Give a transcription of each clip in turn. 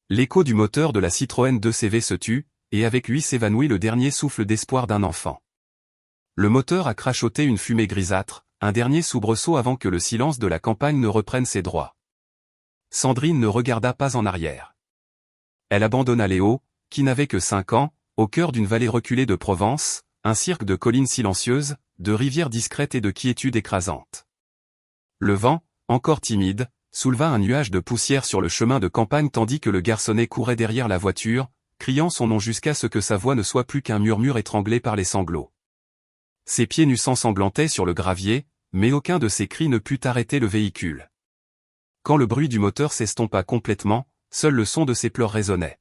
L'écho du moteur de la Citroën 2CV se tut, et avec lui s'évanouit le dernier souffle d'espoir d'un enfant. Le moteur a crachoté une fumée grisâtre, un dernier soubresaut avant que le silence de la campagne ne reprenne ses droits. Sandrine ne regarda pas en arrière. Elle abandonna Léo, qui n'avait que 5 ans, au cœur d'une vallée reculée de Provence, un cirque de collines silencieuses, de rivières discrètes et de quiétude écrasante. Le vent, encore timide, souleva un nuage de poussière sur le chemin de campagne tandis que le garçonnet courait derrière la voiture, criant son nom jusqu'à ce que sa voix ne soit plus qu'un murmure étranglé par les sanglots. Ses pieds nus s'ensanglantaient sur le gravier, mais aucun de ses cris ne put arrêter le véhicule. Quand le bruit du moteur s'estompa complètement, seul le son de ses pleurs résonnait.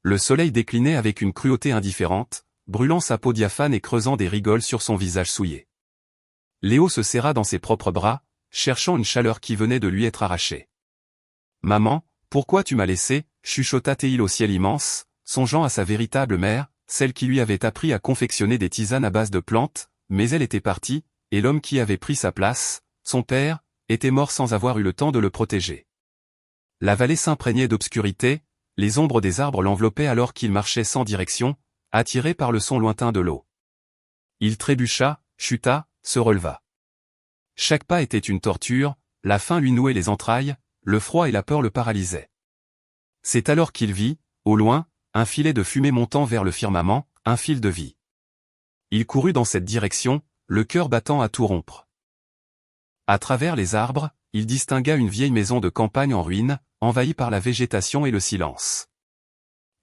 Le soleil déclinait avec une cruauté indifférente, brûlant sa peau diaphane et creusant des rigoles sur son visage souillé. Léo se serra dans ses propres bras, cherchant une chaleur qui venait de lui être arrachée. « Maman, pourquoi tu m'as laissé ?» chuchota Théil au ciel immense, songeant à sa véritable mère, celle qui lui avait appris à confectionner des tisanes à base de plantes, mais elle était partie, et l'homme qui avait pris sa place, son père, était mort sans avoir eu le temps de le protéger. La vallée s'imprégnait d'obscurité, les ombres des arbres l'enveloppaient alors qu'il marchait sans direction, attiré par le son lointain de l'eau. Il trébucha, chuta, se releva. Chaque pas était une torture, la faim lui nouait les entrailles, le froid et la peur le paralysaient. C'est alors qu'il vit, au loin, un filet de fumée montant vers le firmament, un fil de vie. Il courut dans cette direction, le cœur battant à tout rompre. À travers les arbres, il distingua une vieille maison de campagne en ruine, envahie par la végétation et le silence.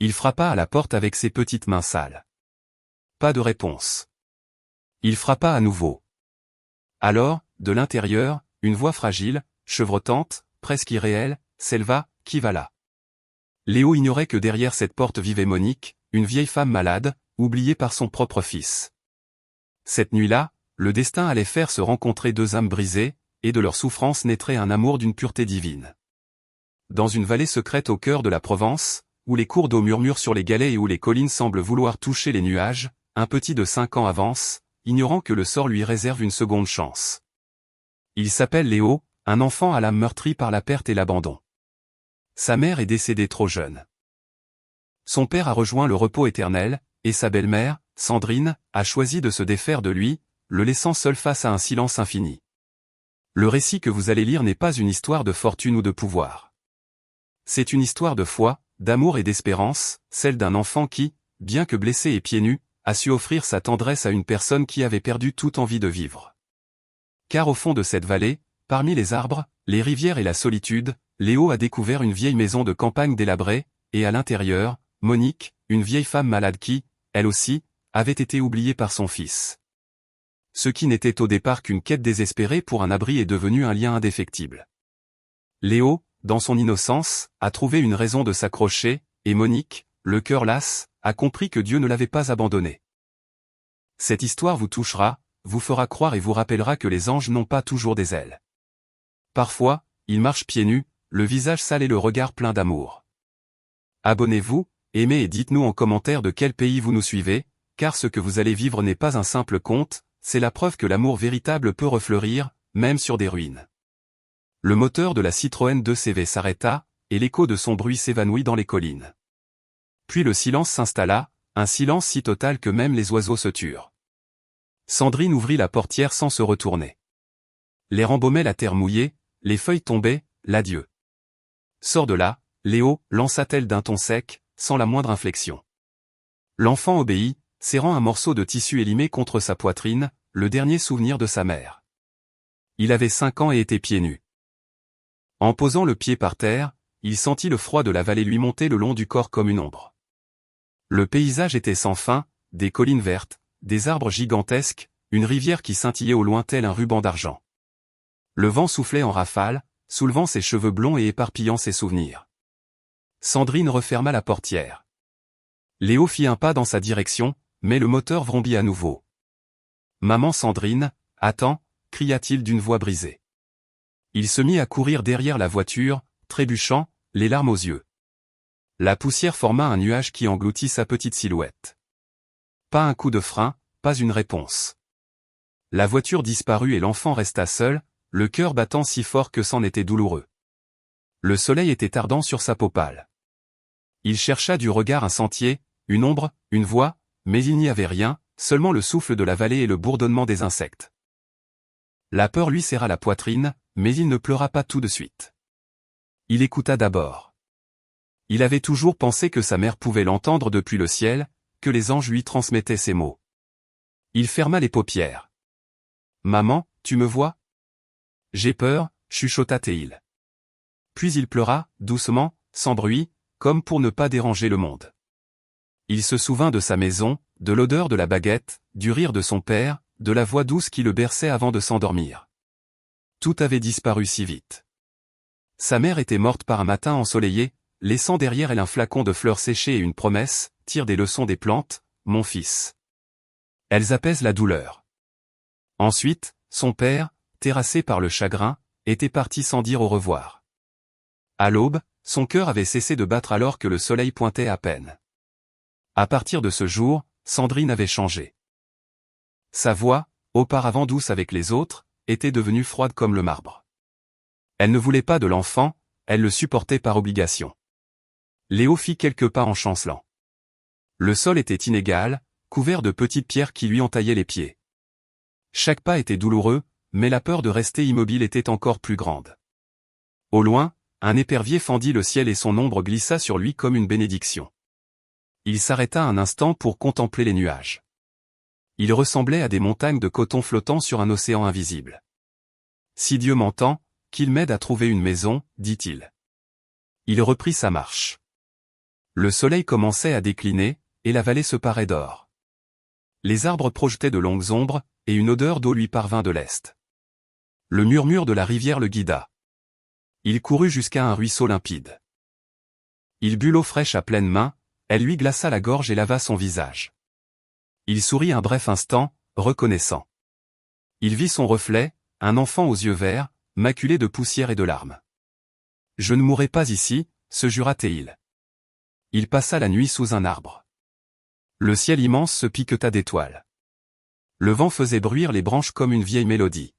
Il frappa à la porte avec ses petites mains sales. Pas de réponse. Il frappa à nouveau. Alors, de l'intérieur, une voix fragile, chevrotante, presque irréelle, s'éleva, « Qui va là ?» Léo ignorait que derrière cette porte vivait Monique, une vieille femme malade, oubliée par son propre fils. Cette nuit-là, le destin allait faire se rencontrer deux âmes brisées, et de leur souffrance naîtrait un amour d'une pureté divine. Dans une vallée secrète au cœur de la Provence, où les cours d'eau murmurent sur les galets et où les collines semblent vouloir toucher les nuages, un petit de 5 ans avance, ignorant que le sort lui réserve une seconde chance. Il s'appelle Léo, un enfant à l'âme meurtrie par la perte et l'abandon. Sa mère est décédée trop jeune. Son père a rejoint le repos éternel, et sa belle-mère, Sandrine, a choisi de se défaire de lui, le laissant seul face à un silence infini. Le récit que vous allez lire n'est pas une histoire de fortune ou de pouvoir. C'est une histoire de foi, d'amour et d'espérance, celle d'un enfant qui, bien que blessé et pieds nus, a su offrir sa tendresse à une personne qui avait perdu toute envie de vivre. Car au fond de cette vallée, parmi les arbres, les rivières et la solitude, Léo a découvert une vieille maison de campagne délabrée, et à l'intérieur, Monique, une vieille femme malade qui, elle aussi, avait été oubliée par son fils. Ce qui n'était au départ qu'une quête désespérée pour un abri est devenu un lien indéfectible. Léo, dans son innocence, a trouvé une raison de s'accrocher, et Monique, le cœur las, a compris que Dieu ne l'avait pas abandonné. Cette histoire vous touchera, vous fera croire et vous rappellera que les anges n'ont pas toujours des ailes. Parfois, ils marchent pieds nus, le visage sale et le regard plein d'amour. Abonnez-vous, aimez et dites-nous en commentaire de quel pays vous nous suivez, car ce que vous allez vivre n'est pas un simple conte, c'est la preuve que l'amour véritable peut refleurir, même sur des ruines. Le moteur de la Citroën 2CV s'arrêta, et l'écho de son bruit s'évanouit dans les collines. Puis le silence s'installa, un silence si total que même les oiseaux se turent. Sandrine ouvrit la portière sans se retourner. L'air embaumait la terre mouillée, les feuilles tombaient, l'adieu. Sors de là, Léo, lança-t-elle d'un ton sec, sans la moindre inflexion. L'enfant obéit, serrant un morceau de tissu élimé contre sa poitrine, le dernier souvenir de sa mère. Il avait 5 ans et était pieds nus. En posant le pied par terre, il sentit le froid de la vallée lui monter le long du corps comme une ombre. Le paysage était sans fin, des collines vertes, des arbres gigantesques, une rivière qui scintillait au loin tel un ruban d'argent. Le vent soufflait en rafale, soulevant ses cheveux blonds et éparpillant ses souvenirs. Sandrine referma la portière. Léo fit un pas dans sa direction, mais le moteur vrombit à nouveau. « Maman Sandrine, attends !» cria-t-il d'une voix brisée. Il se mit à courir derrière la voiture, trébuchant, les larmes aux yeux. La poussière forma un nuage qui engloutit sa petite silhouette. Pas un coup de frein, pas une réponse. La voiture disparut et l'enfant resta seul, le cœur battant si fort que c'en était douloureux. Le soleil était ardent sur sa peau pâle. Il chercha du regard un sentier, une ombre, une voix, mais il n'y avait rien, seulement le souffle de la vallée et le bourdonnement des insectes. La peur lui serra la poitrine, mais il ne pleura pas tout de suite. Il écouta d'abord. Il avait toujours pensé que sa mère pouvait l'entendre depuis le ciel, que les anges lui transmettaient ses mots. Il ferma les paupières. « Maman, tu me vois ? J'ai peur » chuchota Théil. Puis il pleura, doucement, sans bruit, comme pour ne pas déranger le monde. Il se souvint de sa maison, de l'odeur de la baguette, du rire de son père, de la voix douce qui le berçait avant de s'endormir. Tout avait disparu si vite. Sa mère était morte par un matin ensoleillé, laissant derrière elle un flacon de fleurs séchées et une promesse, tire des leçons des plantes, mon fils. Elles apaisent la douleur. Ensuite, son père, terrassé par le chagrin, était parti sans dire au revoir. À l'aube, son cœur avait cessé de battre alors que le soleil pointait à peine. À partir de ce jour, Sandrine avait changé. Sa voix, auparavant douce avec les autres, était devenue froide comme le marbre. Elle ne voulait pas de l'enfant, elle le supportait par obligation. Léo fit quelques pas en chancelant. Le sol était inégal, couvert de petites pierres qui lui entaillaient les pieds. Chaque pas était douloureux, mais la peur de rester immobile était encore plus grande. Au loin, un épervier fendit le ciel et son ombre glissa sur lui comme une bénédiction. Il s'arrêta un instant pour contempler les nuages. Ils ressemblaient à des montagnes de coton flottant sur un océan invisible. « Si Dieu m'entend, qu'il m'aide à trouver une maison, dit-il. » Il reprit sa marche. Le soleil commençait à décliner, et la vallée se parait d'or. Les arbres projetaient de longues ombres, et une odeur d'eau lui parvint de l'est. Le murmure de la rivière le guida. Il courut jusqu'à un ruisseau limpide. Il but l'eau fraîche à pleine main, elle lui glaça la gorge et lava son visage. Il sourit un bref instant, reconnaissant. Il vit son reflet, un enfant aux yeux verts, maculé de poussière et de larmes. « Je ne mourrai pas ici », se jura Théil. Il passa la nuit sous un arbre. Le ciel immense se piqueta d'étoiles. Le vent faisait bruire les branches comme une vieille mélodie.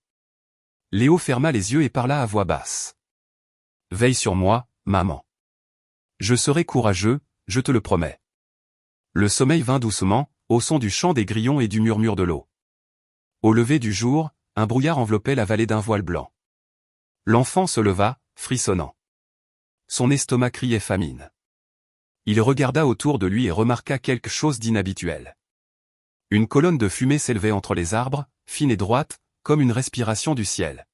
Léo ferma les yeux et parla à voix basse. « Veille sur moi, maman. Je serai courageux, je te le promets. » Le sommeil vint doucement, au son du chant des grillons et du murmure de l'eau. Au lever du jour, un brouillard enveloppait la vallée d'un voile blanc. L'enfant se leva, frissonnant. Son estomac criait famine. Il regarda autour de lui et remarqua quelque chose d'inhabituel. Une colonne de fumée s'élevait entre les arbres, fine et droite, comme une respiration du ciel.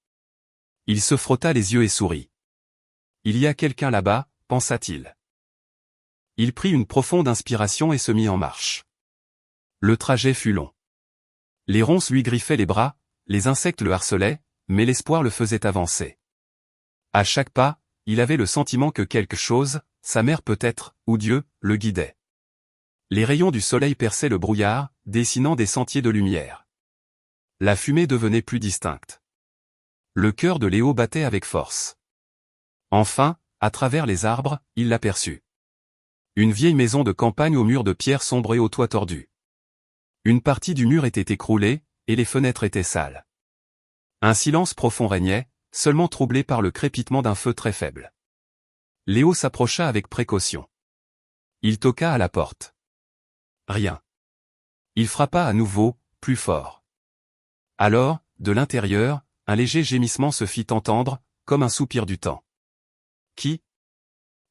Il se frotta les yeux et sourit. « Il y a quelqu'un là-bas », pensa-t-il. Il prit une profonde inspiration et se mit en marche. Le trajet fut long. Les ronces lui griffaient les bras, les insectes le harcelaient, mais l'espoir le faisait avancer. À chaque pas, il avait le sentiment que quelque chose, sa mère peut-être, ou Dieu, le guidait. Les rayons du soleil perçaient le brouillard, dessinant des sentiers de lumière. La fumée devenait plus distincte. Le cœur de Léo battait avec force. Enfin, à travers les arbres, il l'aperçut. Une vieille maison de campagne aux murs de pierre sombre et au toit tordu. Une partie du mur était écroulée, et les fenêtres étaient sales. Un silence profond régnait, seulement troublé par le crépitement d'un feu très faible. Léo s'approcha avec précaution. Il toqua à la porte. Rien. Il frappa à nouveau, plus fort. Alors, de l'intérieur, un léger gémissement se fit entendre, comme un soupir du temps. «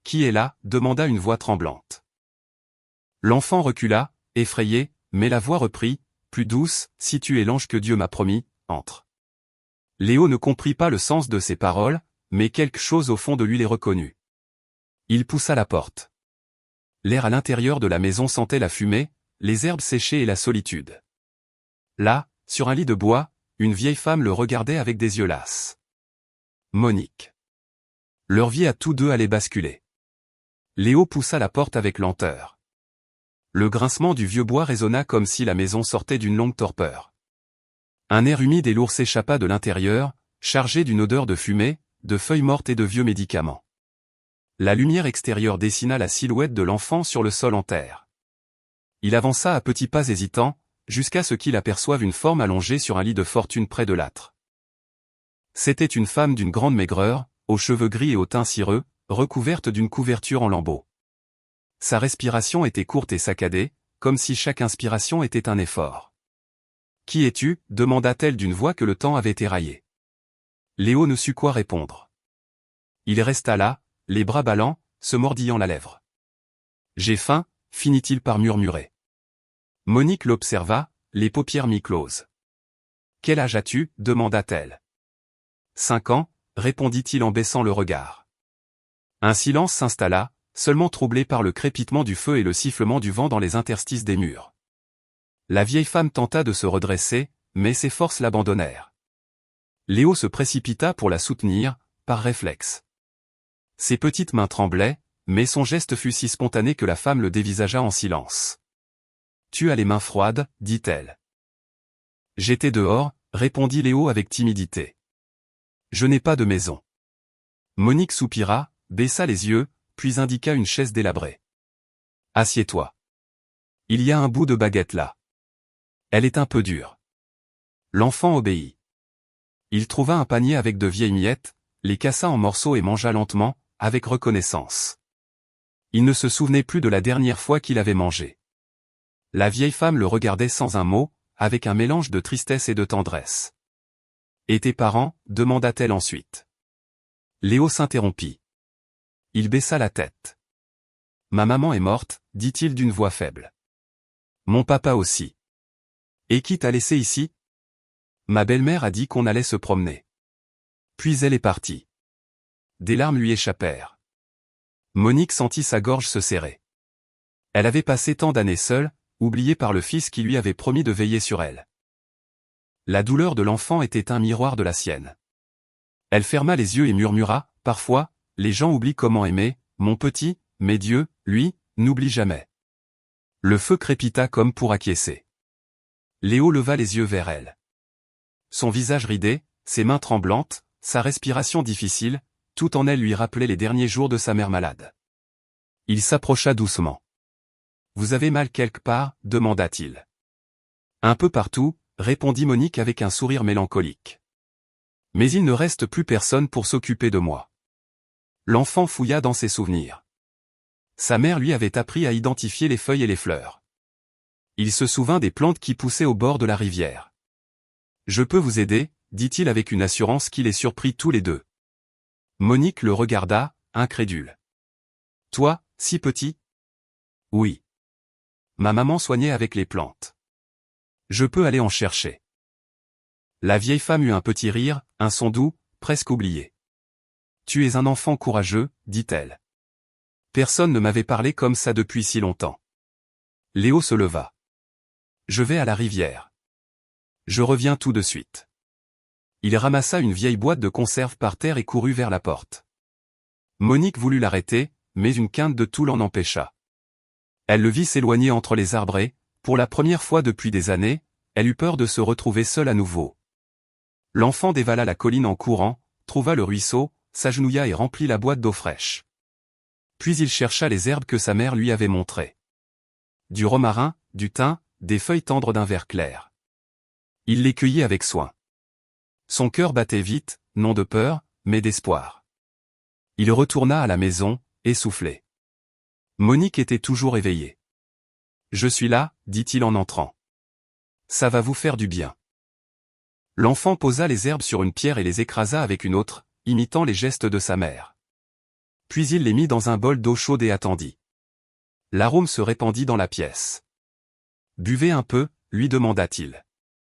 Qui est là ?» demanda une voix tremblante. L'enfant recula, effrayé, mais la voix reprit, plus douce, « Si tu es l'ange que Dieu m'a promis, entre. » Léo ne comprit pas le sens de ces paroles, mais quelque chose au fond de lui les reconnut. Il poussa la porte. L'air à l'intérieur de la maison sentait la fumée, les herbes séchées et la solitude. Là, sur un lit de bois, une vieille femme le regardait avec des yeux lasses. Monique. Leur vie à tous deux allait basculer. Léo poussa la porte avec lenteur. Le grincement du vieux bois résonna comme si la maison sortait d'une longue torpeur. Un air humide et lourd s'échappa de l'intérieur, chargé d'une odeur de fumée, de feuilles mortes et de vieux médicaments. La lumière extérieure dessina la silhouette de l'enfant sur le sol en terre. Il avança à petits pas hésitants, jusqu'à ce qu'il aperçoive une forme allongée sur un lit de fortune près de l'âtre. C'était une femme d'une grande maigreur, aux cheveux gris et au teint cireux, recouverte d'une couverture en lambeaux. sa respiration était courte et saccadée, comme si chaque inspiration était un effort. « Qui es-tu » demanda-t-elle d'une voix que le temps avait éraillée. Léo ne sut quoi répondre. Il resta là, les bras ballants, se mordillant la lèvre. « J'ai faim » finit-il par murmurer. Monique l'observa, les paupières mi-closes. « Quel âge as-tu » demanda-t-elle. « 5 ans » répondit-il en baissant le regard. Un silence s'installa, seulement troublé par le crépitement du feu et le sifflement du vent dans les interstices des murs. La vieille femme tenta de se redresser, mais ses forces l'abandonnèrent. Léo se précipita pour la soutenir, par réflexe. Ses petites mains tremblaient, mais son geste fut si spontané que la femme le dévisagea en silence. « Tu as les mains froides » dit-elle. « J'étais dehors » répondit Léo avec timidité. « Je n'ai pas de maison. » Monique soupira, baissa les yeux, puis indiqua une chaise délabrée. « Assieds-toi. Il y a un bout de baguette là. Elle est un peu dure. » L'enfant obéit. Il trouva un panier avec de vieilles miettes, les cassa en morceaux et mangea lentement, avec reconnaissance. Il ne se souvenait plus de la dernière fois qu'il avait mangé. La vieille femme le regardait sans un mot, avec un mélange de tristesse et de tendresse. « Et tes parents » demanda-t-elle ensuite. Léo s'interrompit. Il baissa la tête. « Ma maman est morte » dit-il d'une voix faible. « Mon papa aussi. »« Et qui t'a laissé ici ?»« Ma belle-mère a dit qu'on allait se promener. » Puis elle est partie. Des larmes lui échappèrent. Monique sentit sa gorge se serrer. Elle avait passé tant d'années seule, oubliée par le fils qui lui avait promis de veiller sur elle. La douleur de l'enfant était un miroir de la sienne. Elle ferma les yeux et murmura, « Parfois, les gens oublient comment aimer, mon petit, mais Dieu, lui, n'oublie jamais. » Le feu crépita comme pour acquiescer. Léo leva les yeux vers elle. Son visage ridé, ses mains tremblantes, sa respiration difficile, tout en elle lui rappelait les derniers jours de sa mère malade. Il s'approcha doucement. « Vous avez mal quelque part » demanda-t-il. « Un peu partout » répondit Monique avec un sourire mélancolique. « Mais il ne reste plus personne pour s'occuper de moi. » L'enfant fouilla dans ses souvenirs. Sa mère lui avait appris à identifier les feuilles et les fleurs. Il se souvint des plantes qui poussaient au bord de la rivière. « Je peux vous aider » dit-il avec une assurance qui les surprit tous les deux. Monique le regarda, incrédule. « Toi, si petit ?»« Oui. Ma maman soignait avec les plantes. Je peux aller en chercher. » La vieille femme eut un petit rire, un son doux, presque oublié. « Tu es un enfant courageux » dit-elle. Personne ne m'avait parlé comme ça depuis si longtemps. Léo se leva. « Je vais à la rivière. Je reviens tout de suite. » Il ramassa une vieille boîte de conserve par terre et courut vers la porte. Monique voulut l'arrêter, mais une quinte de Toul l'en empêcha. Elle le vit s'éloigner entre les arbres et, pour la première fois depuis des années, elle eut peur de se retrouver seule à nouveau. L'enfant dévala la colline en courant, trouva le ruisseau, s'agenouilla et remplit la boîte d'eau fraîche. Puis il chercha les herbes que sa mère lui avait montrées. Du romarin, du thym, des feuilles tendres d'un vert clair. Il les cueillit avec soin. Son cœur battait vite, non de peur, mais d'espoir. Il retourna à la maison, essoufflé. Monique était toujours éveillée. « Je suis là » dit-il en entrant. « Ça va vous faire du bien. » L'enfant posa les herbes sur une pierre et les écrasa avec une autre, imitant les gestes de sa mère. Puis il les mit dans un bol d'eau chaude et attendit. L'arôme se répandit dans la pièce. « Buvez un peu » lui demanda-t-il.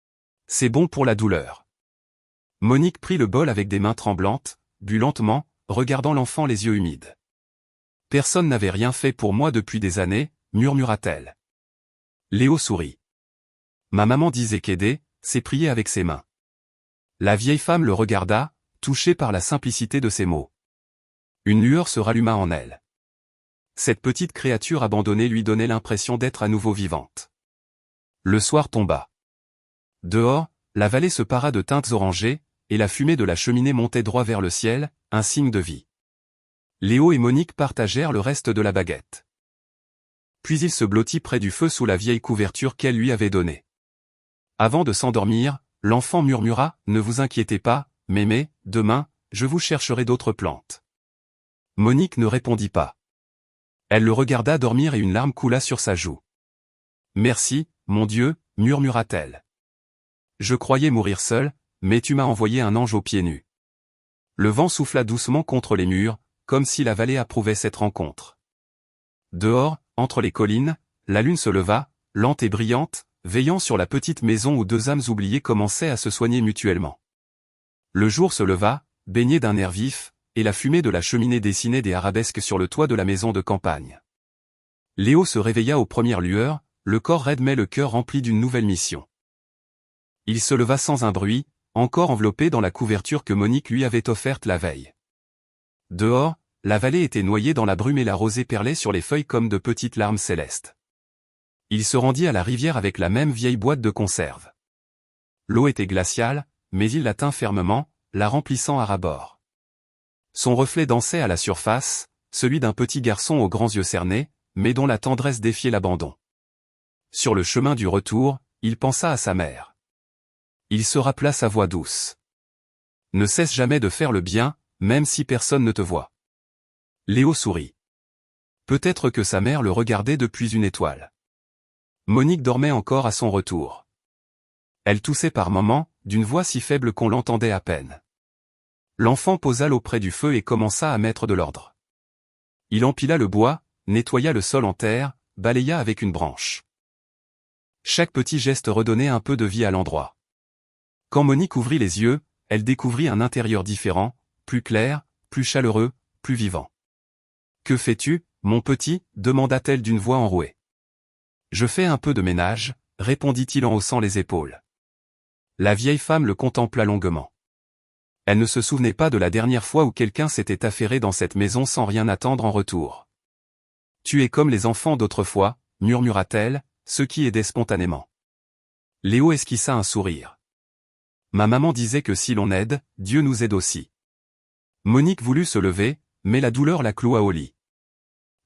« C'est bon pour la douleur. » Monique prit le bol avec des mains tremblantes, but lentement, regardant l'enfant les yeux humides. « Personne n'avait rien fait pour moi depuis des années » murmura-t-elle. Léo sourit. « Ma maman disait qu'aider, c'est prier avec ses mains. » La vieille femme le regarda, touchée par la simplicité de ses mots. Une lueur se ralluma en elle. Cette petite créature abandonnée lui donnait l'impression d'être à nouveau vivante. Le soir tomba. Dehors, la vallée se para de teintes orangées, et la fumée de la cheminée montait droit vers le ciel, un signe de vie. Léo et Monique partagèrent le reste de la baguette. Puis il se blottit près du feu sous la vieille couverture qu'elle lui avait donnée. Avant de s'endormir, l'enfant murmura « Ne vous inquiétez pas, mémé, demain, je vous chercherai d'autres plantes. » Monique ne répondit pas. Elle le regarda dormir et une larme coula sur sa joue. « Merci, mon Dieu, murmura-t-elle. Je croyais mourir seule, mais tu m'as envoyé un ange aux pieds nus. » Le vent souffla doucement contre les murs, comme si la vallée approuvait cette rencontre. Dehors, entre les collines, la lune se leva, lente et brillante, veillant sur la petite maison où deux âmes oubliées commençaient à se soigner mutuellement. Le jour se leva, baigné d'un air vif, et la fumée de la cheminée dessinait des arabesques sur le toit de la maison de campagne. Léo se réveilla aux premières lueurs, le corps raide mais le cœur rempli d'une nouvelle mission. Il se leva sans un bruit, encore enveloppé dans la couverture que Monique lui avait offerte la veille. Dehors, la vallée était noyée dans la brume et la rosée perlait sur les feuilles comme de petites larmes célestes. Il se rendit à la rivière avec la même vieille boîte de conserve. L'eau était glaciale, mais il la tint fermement, la remplissant à ras-bord. Son reflet dansait à la surface, celui d'un petit garçon aux grands yeux cernés, mais dont la tendresse défiait l'abandon. Sur le chemin du retour, il pensa à sa mère. Il se rappela sa voix douce. « Ne cesse jamais de faire le bien, même si personne ne te voit. » Léo sourit. Peut-être que sa mère le regardait depuis une étoile. Monique dormait encore à son retour. Elle toussait par moments, d'une voix si faible qu'on l'entendait à peine. L'enfant posa l'eau près du feu et commença à mettre de l'ordre. Il empila le bois, nettoya le sol en terre, balaya avec une branche. Chaque petit geste redonnait un peu de vie à l'endroit. Quand Monique ouvrit les yeux, elle découvrit un intérieur différent, plus clair, plus chaleureux, plus vivant. « Que fais-tu, mon petit ?» demanda-t-elle d'une voix enrouée. « Je fais un peu de ménage », répondit-il en haussant les épaules. La vieille femme le contempla longuement. Elle ne se souvenait pas de la dernière fois où quelqu'un s'était affairé dans cette maison sans rien attendre en retour. « Tu es comme les enfants d'autrefois », murmura-t-elle, ce qui aidait spontanément. Léo esquissa un sourire. « Ma maman disait que si l'on aide, Dieu nous aide aussi. » Monique voulut se lever, mais la douleur la cloua au lit.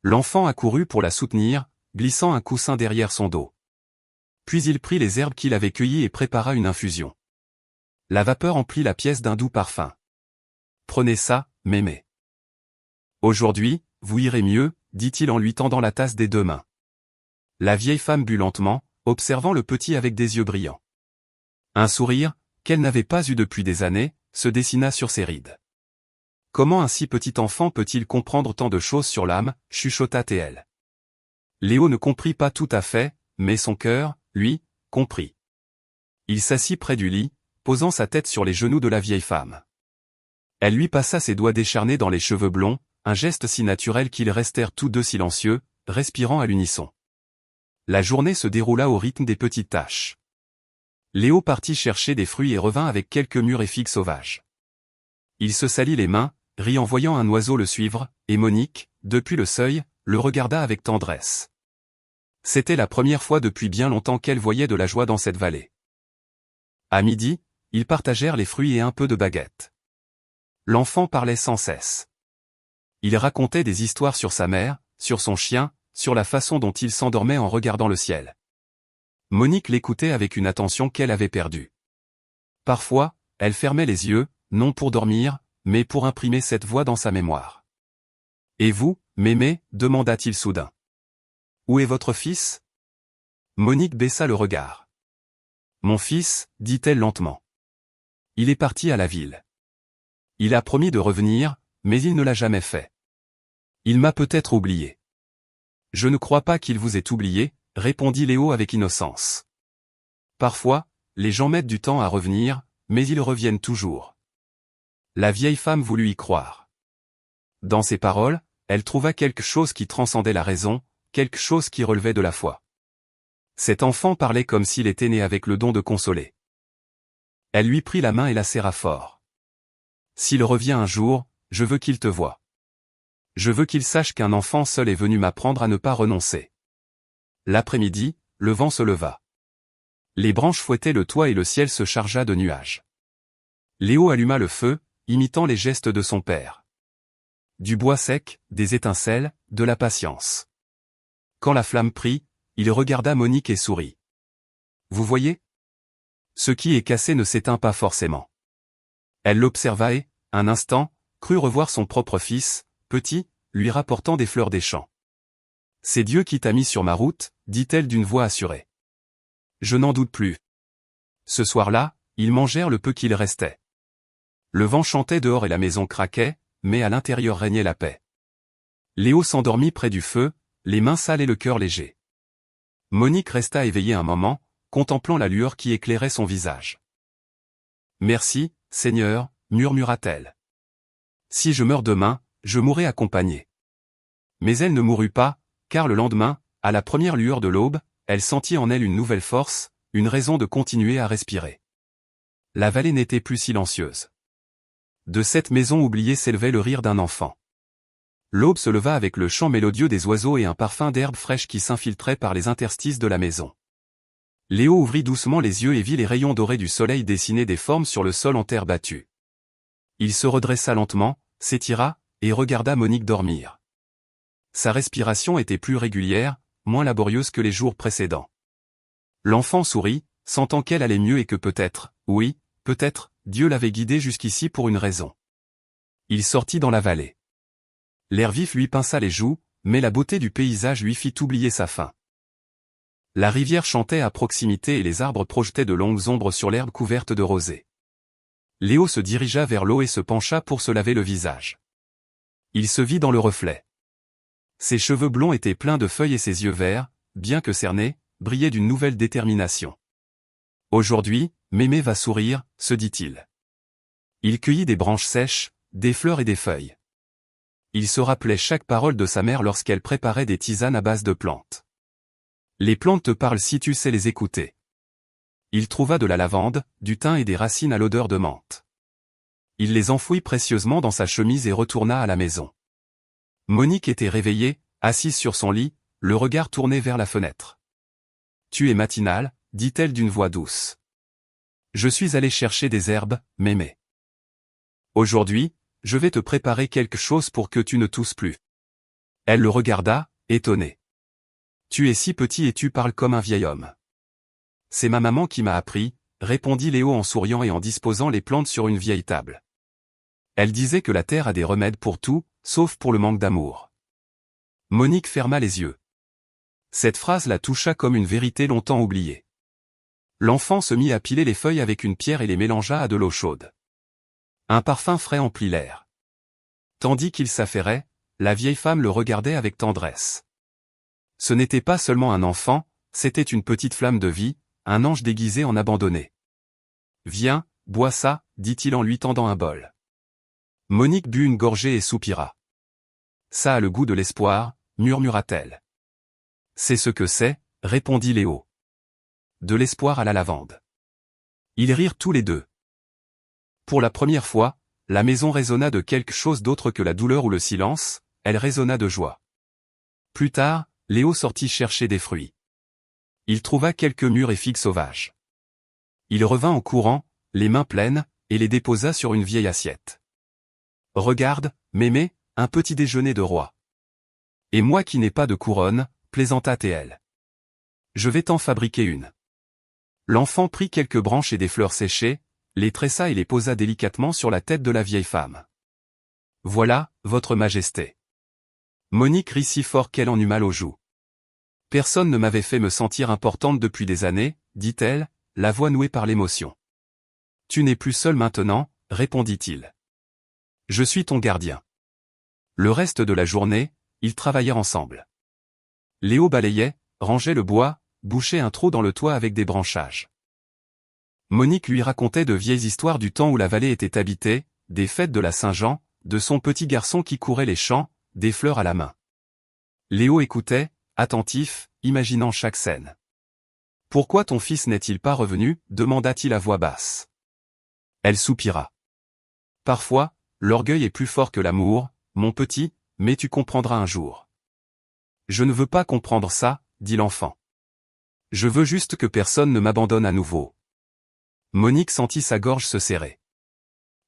L'enfant accourut pour la soutenir, glissant un coussin derrière son dos. Puis il prit les herbes qu'il avait cueillies et prépara une infusion. La vapeur emplit la pièce d'un doux parfum. « Prenez ça, mémé. Aujourd'hui, vous irez mieux, dit-il en lui tendant la tasse des deux mains. La vieille femme but lentement, observant le petit avec des yeux brillants. Un sourire, qu'elle n'avait pas eu depuis des années, se dessina sur ses rides. Comment un si petit enfant peut-il comprendre tant de choses sur l'âme, chuchota-t-elle. Léo ne comprit pas tout à fait, mais son cœur, lui, comprit. Il s'assit près du lit, posant sa tête sur les genoux de la vieille femme. Elle lui passa ses doigts décharnés dans les cheveux blonds, un geste si naturel qu'ils restèrent tous deux silencieux, respirant à l'unisson. La journée se déroula au rythme des petites tâches. Léo partit chercher des fruits et revint avec quelques mûres et figues sauvages. Il se salit les mains, rit en voyant un oiseau le suivre, et Monique, depuis le seuil, le regarda avec tendresse. C'était la première fois depuis bien longtemps qu'elle voyait de la joie dans cette vallée. À midi, ils partagèrent les fruits et un peu de baguette. L'enfant parlait sans cesse. Il racontait des histoires sur sa mère, sur son chien, sur la façon dont il s'endormait en regardant le ciel. Monique l'écoutait avec une attention qu'elle avait perdue. Parfois, elle fermait les yeux, non pour dormir, mais pour imprimer cette voix dans sa mémoire. « Et vous, mémé ?» demanda-t-il soudain. « Où est votre fils ?» Monique baissa le regard. « Mon fils, » dit-elle lentement. « Il est parti à la ville. Il a promis de revenir, mais il ne l'a jamais fait. Il m'a peut-être oublié. » « Je ne crois pas qu'il vous ait oublié, » répondit Léo avec innocence. « Parfois, les gens mettent du temps à revenir, mais ils reviennent toujours. » La vieille femme voulut y croire. Dans ses paroles, elle trouva quelque chose qui transcendait la raison, quelque chose qui relevait de la foi. Cet enfant parlait comme s'il était né avec le don de consoler. Elle lui prit la main et la serra fort. « S'il revient un jour, je veux qu'il te voie. Je veux qu'il sache qu'un enfant seul est venu m'apprendre à ne pas renoncer. » L'après-midi, le vent se leva. Les branches fouettaient le toit et le ciel se chargea de nuages. Léo alluma le feu, imitant les gestes de son père. Du bois sec, des étincelles, de la patience. Quand la flamme prit, il regarda Monique et sourit. « Vous voyez ? Ce qui est cassé ne s'éteint pas forcément. » Elle l'observa et, un instant, crut revoir son propre fils, petit, lui rapportant des fleurs des champs. C'est Dieu qui t'a mis sur ma route, dit-elle d'une voix assurée. Je n'en doute plus. Ce soir-là, ils mangèrent le peu qu'il restait. Le vent chantait dehors et la maison craquait, mais à l'intérieur régnait la paix. Léo s'endormit près du feu, les mains sales et le cœur léger. Monique resta éveillée un moment, contemplant la lueur qui éclairait son visage. « Merci, Seigneur, murmura-t-elle. Si je meurs demain, je mourrai accompagnée. » Mais elle ne mourut pas, car le lendemain, à la première lueur de l'aube, elle sentit en elle une nouvelle force, une raison de continuer à respirer. La vallée n'était plus silencieuse. De cette maison oubliée s'élevait le rire d'un enfant. L'aube se leva avec le chant mélodieux des oiseaux et un parfum d'herbe fraîche qui s'infiltrait par les interstices de la maison. Léo ouvrit doucement les yeux et vit les rayons dorés du soleil dessiner des formes sur le sol en terre battue. Il se redressa lentement, s'étira, et regarda Monique dormir. Sa respiration était plus régulière, moins laborieuse que les jours précédents. L'enfant sourit, sentant qu'elle allait mieux et que peut-être, oui, peut-être, Dieu l'avait guidée jusqu'ici pour une raison. Il sortit dans la vallée. L'air vif lui pinça les joues, mais la beauté du paysage lui fit oublier sa faim. La rivière chantait à proximité et les arbres projetaient de longues ombres sur l'herbe couverte de rosée. Léo se dirigea vers l'eau et se pencha pour se laver le visage. Il se vit dans le reflet. Ses cheveux blonds étaient pleins de feuilles et ses yeux verts, bien que cernés, brillaient d'une nouvelle détermination. Aujourd'hui, Mémé va sourire, se dit-il. Il cueillit des branches sèches, des fleurs et des feuilles. Il se rappelait chaque parole de sa mère lorsqu'elle préparait des tisanes à base de plantes. Les plantes te parlent si tu sais les écouter. Il trouva de la lavande, du thym et des racines à l'odeur de menthe. Il les enfouit précieusement dans sa chemise et retourna à la maison. Monique était réveillée, assise sur son lit, le regard tourné vers la fenêtre. « Tu es matinale, dit-elle d'une voix douce. Je suis allée chercher des herbes, Mémé. Aujourd'hui, je vais te préparer quelque chose pour que tu ne tousses plus. » Elle le regarda, étonnée. « Tu es si petit et tu parles comme un vieil homme. » « C'est ma maman qui m'a appris, » répondit Léo en souriant et en disposant les plantes sur une vieille table. Elle disait que la terre a des remèdes pour tout, sauf pour le manque d'amour. Monique ferma les yeux. Cette phrase la toucha comme une vérité longtemps oubliée. L'enfant se mit à piler les feuilles avec une pierre et les mélangea à de l'eau chaude. Un parfum frais emplit l'air. Tandis qu'il s'affairait, la vieille femme le regardait avec tendresse. Ce n'était pas seulement un enfant, c'était une petite flamme de vie, un ange déguisé en abandonné. « Viens, bois ça, dit-il en lui tendant un bol. Monique but une gorgée et soupira. « Ça a le goût de l'espoir, murmura-t-elle. « C'est ce que c'est, répondit Léo. De l'espoir à la lavande. » Ils rirent tous les deux. Pour la première fois, la maison résonna de quelque chose d'autre que la douleur ou le silence, elle résonna de joie. Plus tard, Léo sortit chercher des fruits. Il trouva quelques mûres et figues sauvages. Il revint en courant, les mains pleines, et les déposa sur une vieille assiette. « Regarde, Mémé, un petit déjeuner de roi. »« Et moi qui n'ai pas de couronne, » plaisanta Théel. « Je vais t'en fabriquer une. » L'enfant prit quelques branches et des fleurs séchées, les tressa et les posa délicatement sur la tête de la vieille femme. « Voilà, votre majesté. » Monique rit si fort qu'elle en eut mal aux joues. « Personne ne m'avait fait me sentir importante depuis des années, » dit-elle, la voix nouée par l'émotion. « Tu n'es plus seul maintenant, » répondit-il. « Je suis ton gardien. » Le reste de la journée, ils travaillèrent ensemble. Léo balayait, rangeait le bois, bouchait un trou dans le toit avec des branchages. Monique lui racontait de vieilles histoires du temps où la vallée était habitée, des fêtes de la Saint-Jean, de son petit garçon qui courait les champs, des fleurs à la main. Léo écoutait, attentif, imaginant chaque scène. « Pourquoi ton fils n'est-il pas revenu » demanda-t-il à voix basse. Elle soupira. « Parfois, l'orgueil est plus fort que l'amour, mon petit, mais tu comprendras un jour. »« Je ne veux pas comprendre ça, » dit l'enfant. « Je veux juste que personne ne m'abandonne à nouveau. » Monique sentit sa gorge se serrer.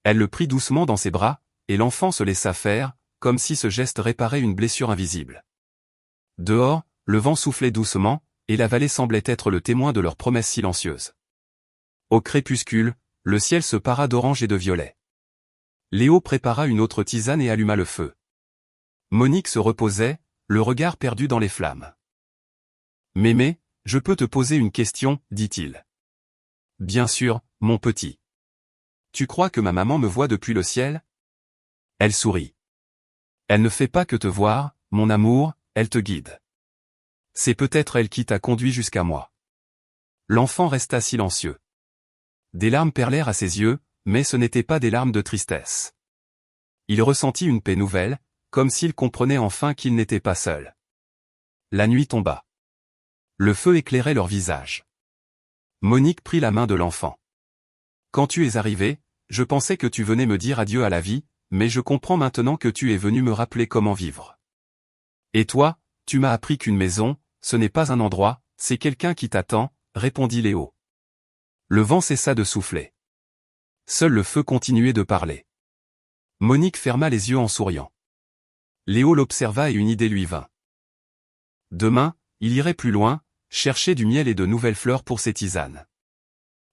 Elle le prit doucement dans ses bras, et l'enfant se laissa faire, comme si ce geste réparait une blessure invisible. Dehors, le vent soufflait doucement, et la vallée semblait être le témoin de leur promesse silencieuse. Au crépuscule, le ciel se para d'orange et de violet. Léo prépara une autre tisane et alluma le feu. Monique se reposait, le regard perdu dans les flammes. Mémé, je peux te poser une question, dit-il. Bien sûr, mon petit. Tu crois que ma maman me voit depuis le ciel? Elle sourit. Elle ne fait pas que te voir, mon amour, elle te guide. C'est peut-être elle qui t'a conduit jusqu'à moi. L'enfant resta silencieux. Des larmes perlèrent à ses yeux, mais ce n'étaient pas des larmes de tristesse. Il ressentit une paix nouvelle, comme s'il comprenait enfin qu'il n'était pas seul. La nuit tomba. Le feu éclairait leur visage. Monique prit la main de l'enfant. Quand tu es arrivé, je pensais que tu venais me dire adieu à la vie, mais je comprends maintenant que tu es venu me rappeler comment vivre. Et toi, tu m'as appris qu'une maison, ce n'est pas un endroit, c'est quelqu'un qui t'attend, répondit Léo. Le vent cessa de souffler. Seul le feu continuait de parler. Monique ferma les yeux en souriant. Léo l'observa et une idée lui vint. Demain, il irait plus loin, chercher du miel et de nouvelles fleurs pour ses tisanes.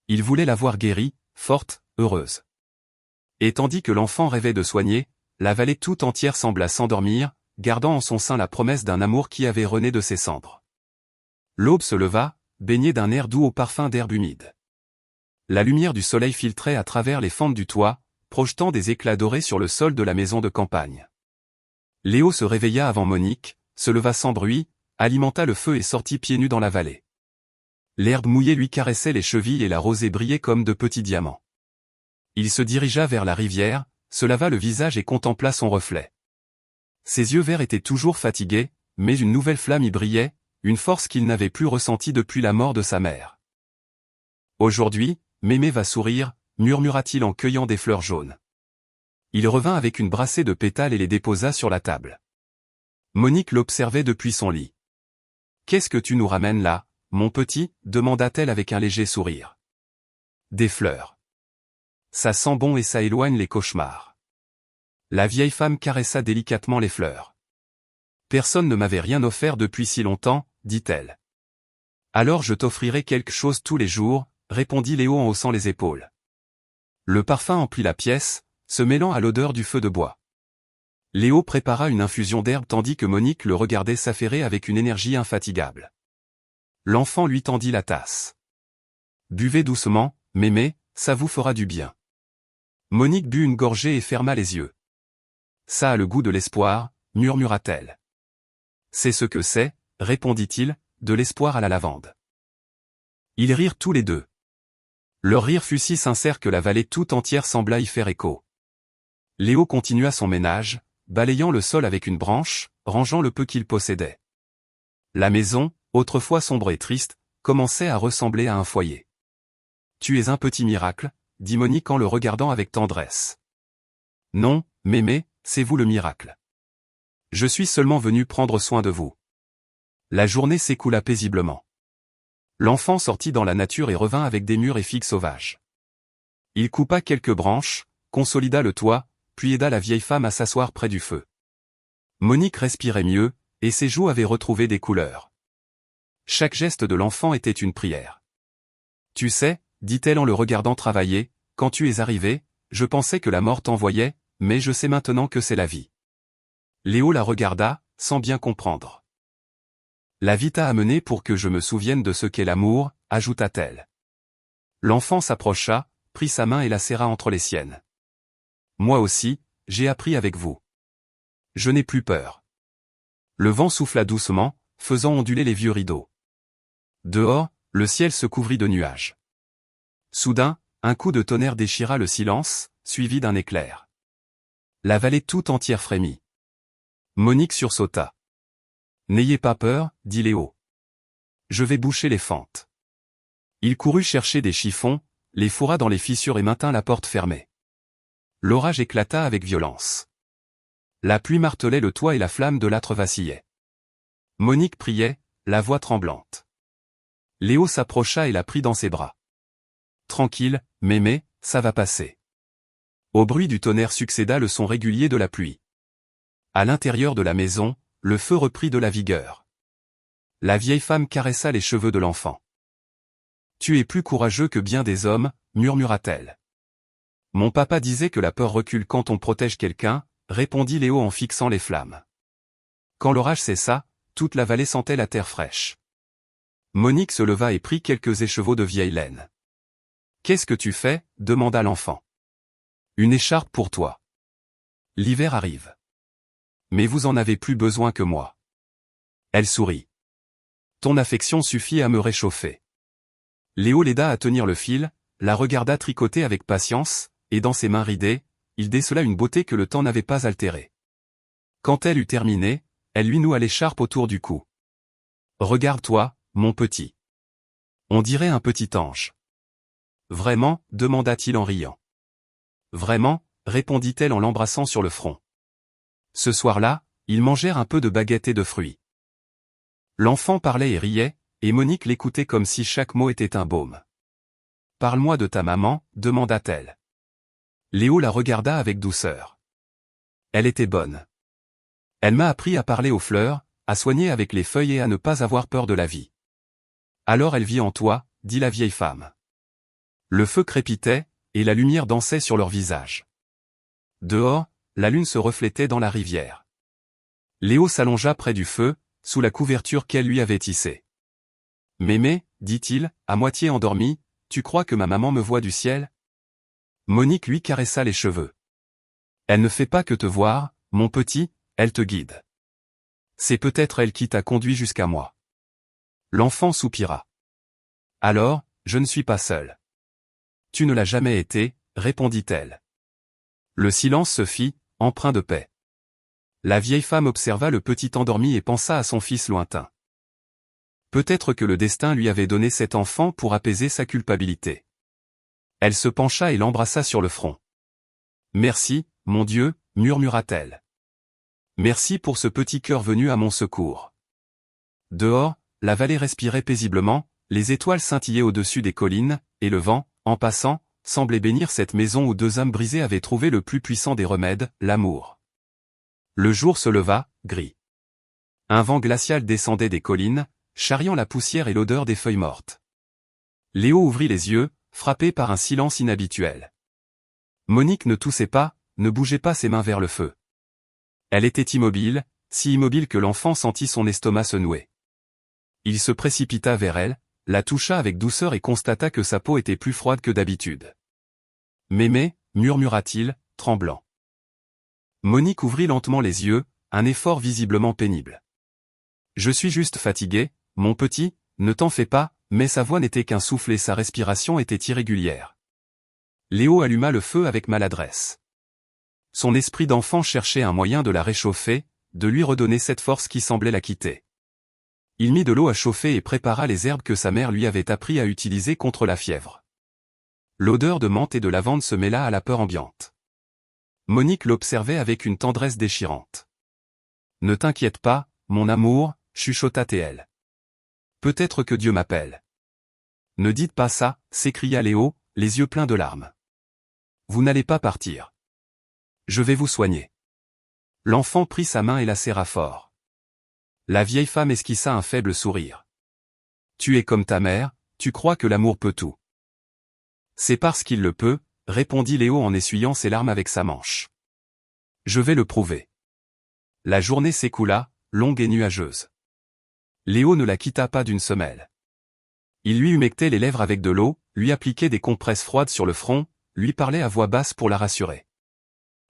Il voulait la voir guérie, forte, heureuse. Et tandis que l'enfant rêvait de soigner, la vallée tout entière sembla s'endormir, gardant en son sein la promesse d'un amour qui avait rené de ses cendres. L'aube se leva, baignée d'un air doux au parfum d'herbe humide. La lumière du soleil filtrait à travers les fentes du toit, projetant des éclats dorés sur le sol de la maison de campagne. Léo se réveilla avant Monique, se leva sans bruit, alimenta le feu et sortit pieds nus dans la vallée. L'herbe mouillée lui caressait les chevilles et la rosée brillait comme de petits diamants. Il se dirigea vers la rivière, se lava le visage et contempla son reflet. Ses yeux verts étaient toujours fatigués, mais une nouvelle flamme y brillait, une force qu'il n'avait plus ressentie depuis la mort de sa mère. Aujourd'hui, Mémé va sourire, murmura-t-il en cueillant des fleurs jaunes. Il revint avec une brassée de pétales et les déposa sur la table. Monique l'observait depuis son lit. « Qu'est-ce que tu nous ramènes là, mon petit ?» demanda-t-elle avec un léger sourire. « Des fleurs. Ça sent bon et ça éloigne les cauchemars. » La vieille femme caressa délicatement les fleurs. « Personne ne m'avait rien offert depuis si longtemps, dit-elle. Alors je t'offrirai quelque chose tous les jours, répondit Léo en haussant les épaules. Le parfum emplit la pièce, se mêlant à l'odeur du feu de bois. Léo prépara une infusion d'herbe tandis que Monique le regardait s'affairer avec une énergie infatigable. L'enfant lui tendit la tasse. « Buvez doucement, Mémé, ça vous fera du bien. » Monique but une gorgée et ferma les yeux. « Ça a le goût de l'espoir, » murmura-t-elle. « C'est ce que c'est, » répondit-il, « de l'espoir à la lavande. » Ils rirent tous les deux. Leur rire fut si sincère que la vallée tout entière sembla y faire écho. Léo continua son ménage, balayant le sol avec une branche, rangeant le peu qu'il possédait. La maison, autrefois sombre et triste, commençait à ressembler à un foyer. « Tu es un petit miracle, » dit Monique en le regardant avec tendresse. « Non, Mémé, c'est vous le miracle. Je suis seulement venu prendre soin de vous. » La journée s'écoula paisiblement. L'enfant sortit dans la nature et revint avec des mûres et figues sauvages. Il coupa quelques branches, consolida le toit, puis aida la vieille femme à s'asseoir près du feu. Monique respirait mieux, et ses joues avaient retrouvé des couleurs. Chaque geste de l'enfant était une prière. « Tu sais, » dit-elle en le regardant travailler, « quand tu es arrivé, je pensais que la mort t'envoyait, mais je sais maintenant que c'est la vie. » Léo la regarda, sans bien comprendre. « La vie t'a amené pour que je me souvienne de ce qu'est l'amour, » ajouta-t-elle. L'enfant s'approcha, prit sa main et la serra entre les siennes. « Moi aussi, j'ai appris avec vous. Je n'ai plus peur. » Le vent souffla doucement, faisant onduler les vieux rideaux. Dehors, le ciel se couvrit de nuages. Soudain, un coup de tonnerre déchira le silence, suivi d'un éclair. La vallée tout entière frémit. Monique sursauta. « N'ayez pas peur, » dit Léo. « Je vais boucher les fentes. » Il courut chercher des chiffons, les fourra dans les fissures et maintint la porte fermée. L'orage éclata avec violence. La pluie martelait le toit et la flamme de l'âtre vacillait. Monique priait, la voix tremblante. Léo s'approcha et la prit dans ses bras. « Tranquille, Mémé, ça va passer. » Au bruit du tonnerre succéda le son régulier de la pluie. À l'intérieur de la maison, le feu reprit de la vigueur. La vieille femme caressa les cheveux de l'enfant. « Tu es plus courageux que bien des hommes, » murmura-t-elle. « Mon papa disait que la peur recule quand on protège quelqu'un, » répondit Léo en fixant les flammes. Quand l'orage cessa, toute la vallée sentait la terre fraîche. Monique se leva et prit quelques écheveaux de vieille laine. « Qu'est-ce que tu fais » demanda l'enfant. « Une écharpe pour toi. L'hiver arrive. Mais vous en avez plus besoin que moi. » Elle sourit. « Ton affection suffit à me réchauffer. » Léo l'aida à tenir le fil, la regarda tricoter avec patience, et dans ses mains ridées, il décela une beauté que le temps n'avait pas altérée. Quand elle eut terminé, elle lui noua l'écharpe autour du cou. « Regarde-toi, mon petit. On dirait un petit ange. »« Vraiment » demanda-t-il en riant. « Vraiment » répondit-elle en l'embrassant sur le front. Ce soir-là, ils mangèrent un peu de baguettes et de fruits. L'enfant parlait et riait, et Monique l'écoutait comme si chaque mot était un baume. « Parle-moi de ta maman » demanda-t-elle. Léo la regarda avec douceur. Elle était bonne. Elle m'a appris à parler aux fleurs, à soigner avec les feuilles et à ne pas avoir peur de la vie. Alors elle vit en toi, dit la vieille femme. Le feu crépitait, et la lumière dansait sur leur visage. Dehors, la lune se reflétait dans la rivière. Léo s'allongea près du feu, sous la couverture qu'elle lui avait tissée. « Mémé, dit-il, à moitié endormi, tu crois que ma maman me voit du ciel ?» Monique lui caressa les cheveux. « Elle ne fait pas que te voir, mon petit, elle te guide. C'est peut-être elle qui t'a conduit jusqu'à moi. » L'enfant soupira. « Alors, je ne suis pas seule. »« Tu ne l'as jamais été, » répondit-elle. Le silence se fit, empreint de paix. La vieille femme observa le petit endormi et pensa à son fils lointain. Peut-être que le destin lui avait donné cet enfant pour apaiser sa culpabilité. Elle se pencha et l'embrassa sur le front. « Merci, mon Dieu, murmura-t-elle. Merci pour ce petit cœur venu à mon secours. » Dehors, la vallée respirait paisiblement, les étoiles scintillaient au-dessus des collines, et le vent, en passant, semblait bénir cette maison où deux âmes brisées avaient trouvé le plus puissant des remèdes, l'amour. Le jour se leva, gris. Un vent glacial descendait des collines, charriant la poussière et l'odeur des feuilles mortes. Léo ouvrit les yeux, frappé par un silence inhabituel. Monique ne toussait pas, ne bougeait pas ses mains vers le feu. Elle était immobile, si immobile que l'enfant sentit son estomac se nouer. Il se précipita vers elle, la toucha avec douceur et constata que sa peau était plus froide que d'habitude. « Mémé » murmura-t-il, tremblant. Monique ouvrit lentement les yeux, un effort visiblement pénible. « Je suis juste fatiguée, mon petit, ne t'en fais pas », mais sa voix n'était qu'un souffle et sa respiration était irrégulière. Léo alluma le feu avec maladresse. Son esprit d'enfant cherchait un moyen de la réchauffer, de lui redonner cette force qui semblait la quitter. Il mit de l'eau à chauffer et prépara les herbes que sa mère lui avait appris à utiliser contre la fièvre. L'odeur de menthe et de lavande se mêla à la peur ambiante. Monique l'observait avec une tendresse déchirante. « Ne t'inquiète pas, mon amour » chuchota-t-elle. « Peut-être que Dieu m'appelle. »« Ne dites pas ça » s'écria Léo, les yeux pleins de larmes. « Vous n'allez pas partir. Je vais vous soigner. » L'enfant prit sa main et la serra fort. La vieille femme esquissa un faible sourire. « Tu es comme ta mère, tu crois que l'amour peut tout. »« C'est parce qu'il le peut, » répondit Léo en essuyant ses larmes avec sa manche. « Je vais le prouver. » La journée s'écoula, longue et nuageuse. Léo ne la quitta pas d'une semelle. Il lui humectait les lèvres avec de l'eau, lui appliquait des compresses froides sur le front, lui parlait à voix basse pour la rassurer.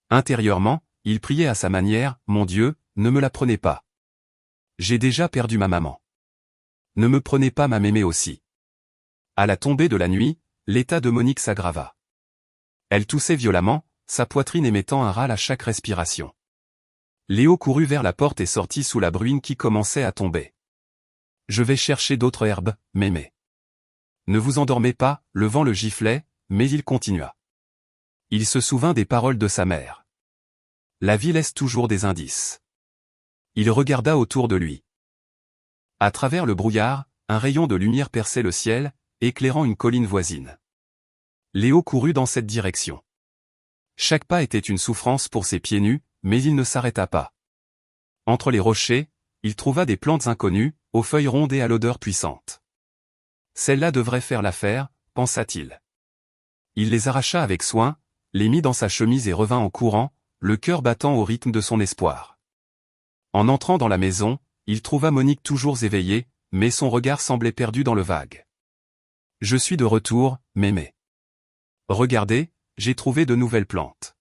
Intérieurement, il priait à sa manière, « Mon Dieu, ne me la prenez pas. J'ai déjà perdu ma maman. Ne me prenez pas ma mémé aussi. » À la tombée de la nuit, l'état de Monique s'aggrava. Elle toussait violemment, sa poitrine émettant un râle à chaque respiration. Léo courut vers la porte et sortit sous la bruine qui commençait à tomber. « Je vais chercher d'autres herbes, mémé. » Ne vous endormez pas, le vent le giflait, mais il continua. Il se souvint des paroles de sa mère. La vie laisse toujours des indices. Il regarda autour de lui. À travers le brouillard, un rayon de lumière perçait le ciel, éclairant une colline voisine. Léo courut dans cette direction. Chaque pas était une souffrance pour ses pieds nus, mais il ne s'arrêta pas. Entre les rochers, il trouva des plantes inconnues, aux feuilles rondes et à l'odeur puissante. Celle-là devrait faire l'affaire, pensa-t-il. Il les arracha avec soin, les mit dans sa chemise et revint en courant, le cœur battant au rythme de son espoir. En entrant dans la maison, il trouva Monique toujours éveillée, mais son regard semblait perdu dans le vague. « Je suis de retour, mémé. Regardez, j'ai trouvé de nouvelles plantes.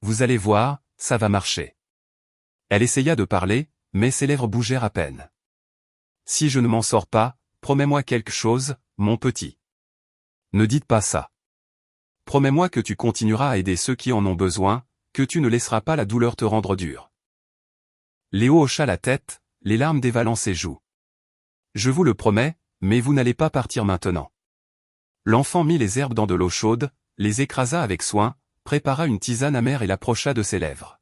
Vous allez voir, ça va marcher. » Elle essaya de parler, mais ses lèvres bougèrent à peine. « Si je ne m'en sors pas, promets-moi quelque chose, mon petit. Ne dites pas ça. Promets-moi que tu continueras à aider ceux qui en ont besoin, que tu ne laisseras pas la douleur te rendre dure. » Léo hocha la tête, les larmes dévalant ses joues. « Je vous le promets, mais vous n'allez pas partir maintenant. » L'enfant mit les herbes dans de l'eau chaude, les écrasa avec soin, prépara une tisane amère et l'approcha de ses lèvres.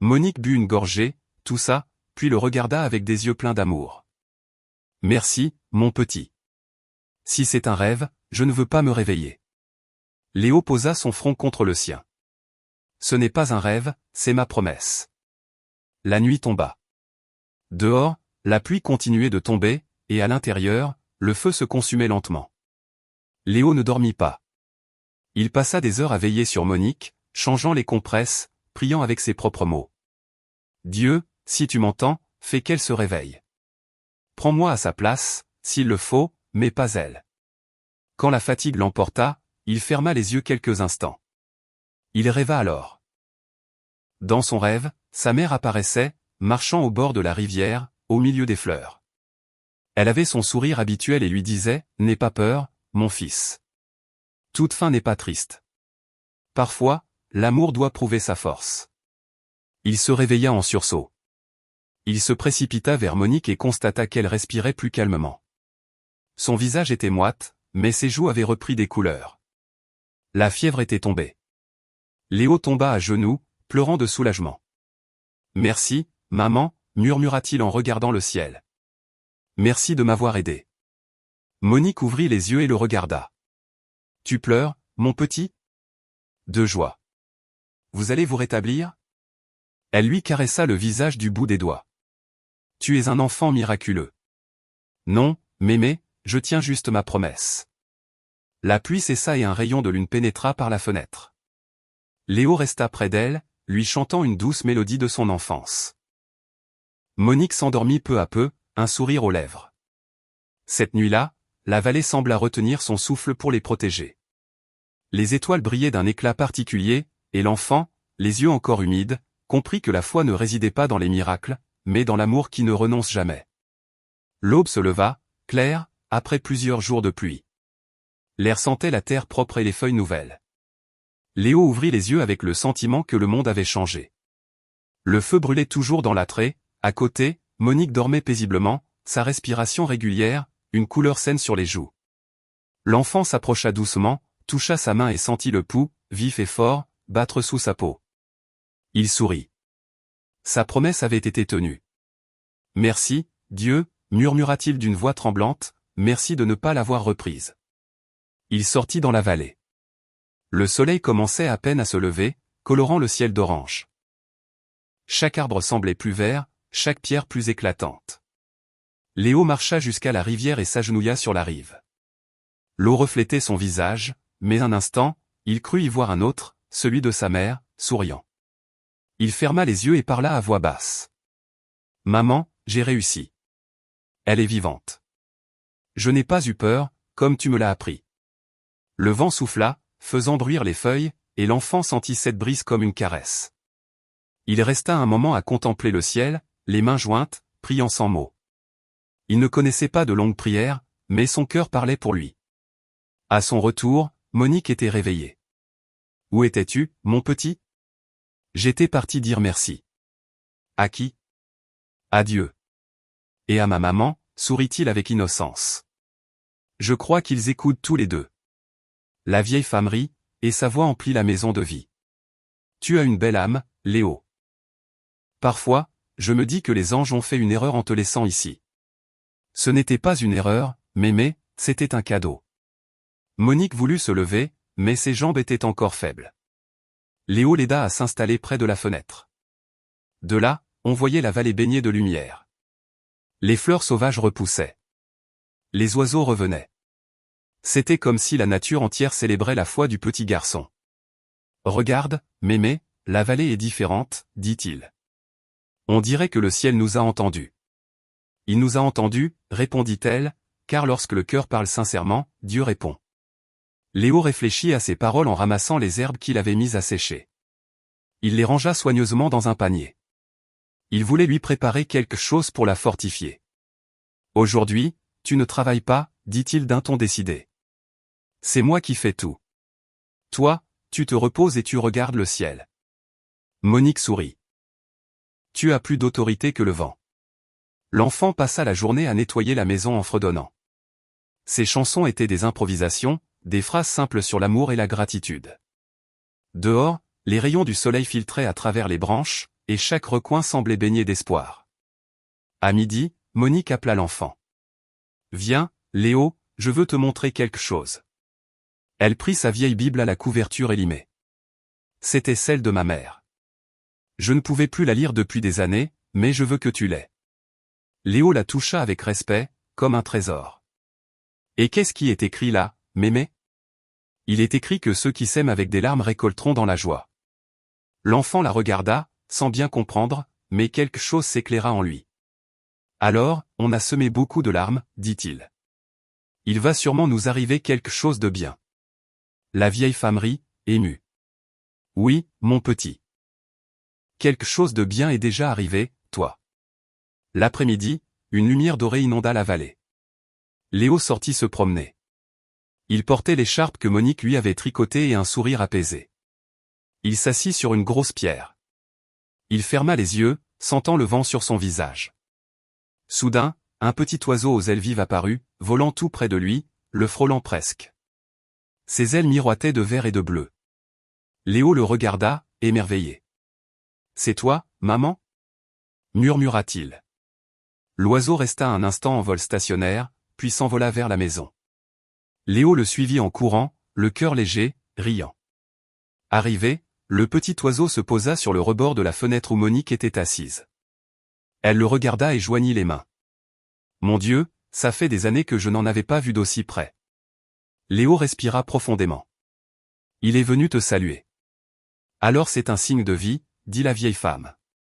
Monique but une gorgée, toussa, puis le regarda avec des yeux pleins d'amour. « Merci, mon petit. Si c'est un rêve, je ne veux pas me réveiller. » Léo posa son front contre le sien. « Ce n'est pas un rêve, c'est ma promesse. » La nuit tomba. Dehors, la pluie continuait de tomber, et à l'intérieur, le feu se consumait lentement. Léo ne dormit pas. Il passa des heures à veiller sur Monique, changeant les compresses, priant avec ses propres mots. « Dieu, si tu m'entends, fais qu'elle se réveille. Prends-moi à sa place, s'il le faut, mais pas elle. » Quand la fatigue l'emporta, il ferma les yeux quelques instants. Il rêva alors. Dans son rêve, sa mère apparaissait, marchant au bord de la rivière, au milieu des fleurs. Elle avait son sourire habituel et lui disait « N'aie pas peur, mon fils. Toute fin n'est pas triste. Parfois, l'amour doit prouver sa force. » Il se réveilla en sursaut. Il se précipita vers Monique et constata qu'elle respirait plus calmement. Son visage était moite, mais ses joues avaient repris des couleurs. La fièvre était tombée. Léo tomba à genoux, pleurant de soulagement. « Merci, maman, » murmura-t-il en regardant le ciel. « Merci de m'avoir aidé. » Monique ouvrit les yeux et le regarda. « Tu pleures, mon petit ?» De joie. « Vous allez vous rétablir ?» Elle lui caressa le visage du bout des doigts. « Tu es un enfant miraculeux. »« Non, mémé, je tiens juste ma promesse. » La pluie cessa et un rayon de lune pénétra par la fenêtre. Léo resta près d'elle, lui chantant une douce mélodie de son enfance. Monique s'endormit peu à peu, un sourire aux lèvres. Cette nuit-là, la vallée sembla retenir son souffle pour les protéger. Les étoiles brillaient d'un éclat particulier, et l'enfant, les yeux encore humides, comprit que la foi ne résidait pas dans les miracles, mais dans l'amour qui ne renonce jamais. L'aube se leva, claire, après plusieurs jours de pluie. L'air sentait la terre propre et les feuilles nouvelles. Léo ouvrit les yeux avec le sentiment que le monde avait changé. Le feu brûlait toujours dans l'âtré, à côté, Monique dormait paisiblement, sa respiration régulière, une couleur saine sur les joues. L'enfant s'approcha doucement, toucha sa main et sentit le pouls, vif et fort, battre sous sa peau. Il sourit. Sa promesse avait été tenue. « Merci, Dieu, » murmura-t-il d'une voix tremblante, « merci de ne pas l'avoir reprise. » Il sortit dans la vallée. Le soleil commençait à peine à se lever, colorant le ciel d'orange. Chaque arbre semblait plus vert, chaque pierre plus éclatante. Léo marcha jusqu'à la rivière et s'agenouilla sur la rive. L'eau reflétait son visage, mais un instant, il crut y voir un autre, celui de sa mère, souriant. Il ferma les yeux et parla à voix basse. « Maman, j'ai réussi. Elle est vivante. Je n'ai pas eu peur, comme tu me l'as appris. » Le vent souffla, faisant bruire les feuilles, et l'enfant sentit cette brise comme une caresse. Il resta un moment à contempler le ciel, les mains jointes, priant sans mots. Il ne connaissait pas de longues prières, mais son cœur parlait pour lui. À son retour, Monique était réveillée. « Où étais-tu, mon petit ? » « J'étais parti dire merci. »« À qui ? » ?»« À Dieu. »« Et à ma maman ?» sourit-il avec innocence. « Je crois qu'ils écoutent tous les deux. » La vieille femme rit, et sa voix emplit la maison de vie. « Tu as une belle âme, Léo. Parfois, je me dis que les anges ont fait une erreur en te laissant ici. » Ce n'était pas une erreur, mémé, c'était un cadeau. Monique voulut se lever, mais ses jambes étaient encore faibles. Léo l'aida à s'installer près de la fenêtre. De là, on voyait la vallée baignée de lumière. Les fleurs sauvages repoussaient. Les oiseaux revenaient. C'était comme si la nature entière célébrait la foi du petit garçon. « Regarde, mémé, la vallée est différente, dit-il. On dirait que le ciel nous a entendus. Il nous a entendus, répondit-elle, car lorsque le cœur parle sincèrement, Dieu répond. Léo réfléchit à ces paroles en ramassant les herbes qu'il avait mises à sécher. Il les rangea soigneusement dans un panier. Il voulait lui préparer quelque chose pour la fortifier. Aujourd'hui, tu ne travailles pas, dit-il d'un ton décidé. C'est moi qui fais tout. Toi, tu te reposes et tu regardes le ciel. Monique sourit. Tu as plus d'autorité que le vent. L'enfant passa la journée à nettoyer la maison en fredonnant. Ses chansons étaient des improvisations, des phrases simples sur l'amour et la gratitude. Dehors, les rayons du soleil filtraient à travers les branches, et chaque recoin semblait baigné d'espoir. À midi, Monique appela l'enfant. Viens, Léo, je veux te montrer quelque chose. Elle prit sa vieille Bible à la couverture élimée. C'était celle de ma mère. Je ne pouvais plus la lire depuis des années, mais je veux que tu l'aies. Léo la toucha avec respect, comme un trésor. Et qu'est-ce qui est écrit là, mémé? Il est écrit que ceux qui sèment avec des larmes récolteront dans la joie. L'enfant la regarda, sans bien comprendre, mais quelque chose s'éclaira en lui. Alors, on a semé beaucoup de larmes, dit-il. Il va sûrement nous arriver quelque chose de bien. La vieille femme rit, émue. Oui, mon petit. Quelque chose de bien est déjà arrivé, toi. L'après-midi, une lumière dorée inonda la vallée. Léo sortit se promener. Il portait l'écharpe que Monique lui avait tricotée et un sourire apaisé. Il s'assit sur une grosse pierre. Il ferma les yeux, sentant le vent sur son visage. Soudain, un petit oiseau aux ailes vives apparut, volant tout près de lui, le frôlant presque. Ses ailes miroitaient de vert et de bleu. Léo le regarda, émerveillé. « C'est toi, maman » murmura-t-il. L'oiseau resta un instant en vol stationnaire, puis s'envola vers la maison. Léo le suivit en courant, le cœur léger, riant. Arrivé, le petit oiseau se posa sur le rebord de la fenêtre où Monique était assise. Elle le regarda et joignit les mains. « Mon Dieu, ça fait des années que je n'en avais pas vu d'aussi près. » Léo respira profondément. « Il est venu te saluer. »« Alors c'est un signe de vie, » dit la vieille femme.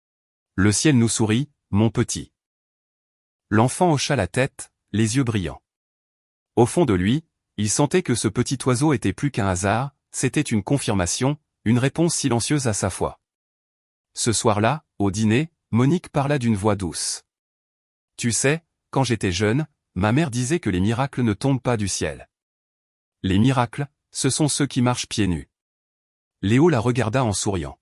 « Le ciel nous sourit, mon petit. » L'enfant hocha la tête, les yeux brillants. Au fond de lui, il sentait que ce petit oiseau était plus qu'un hasard, c'était une confirmation, une réponse silencieuse à sa foi. Ce soir-là, au dîner, Monique parla d'une voix douce. « Tu sais, quand j'étais jeune, ma mère disait que les miracles ne tombent pas du ciel. Les miracles, ce sont ceux qui marchent pieds nus. » Léo la regarda en souriant.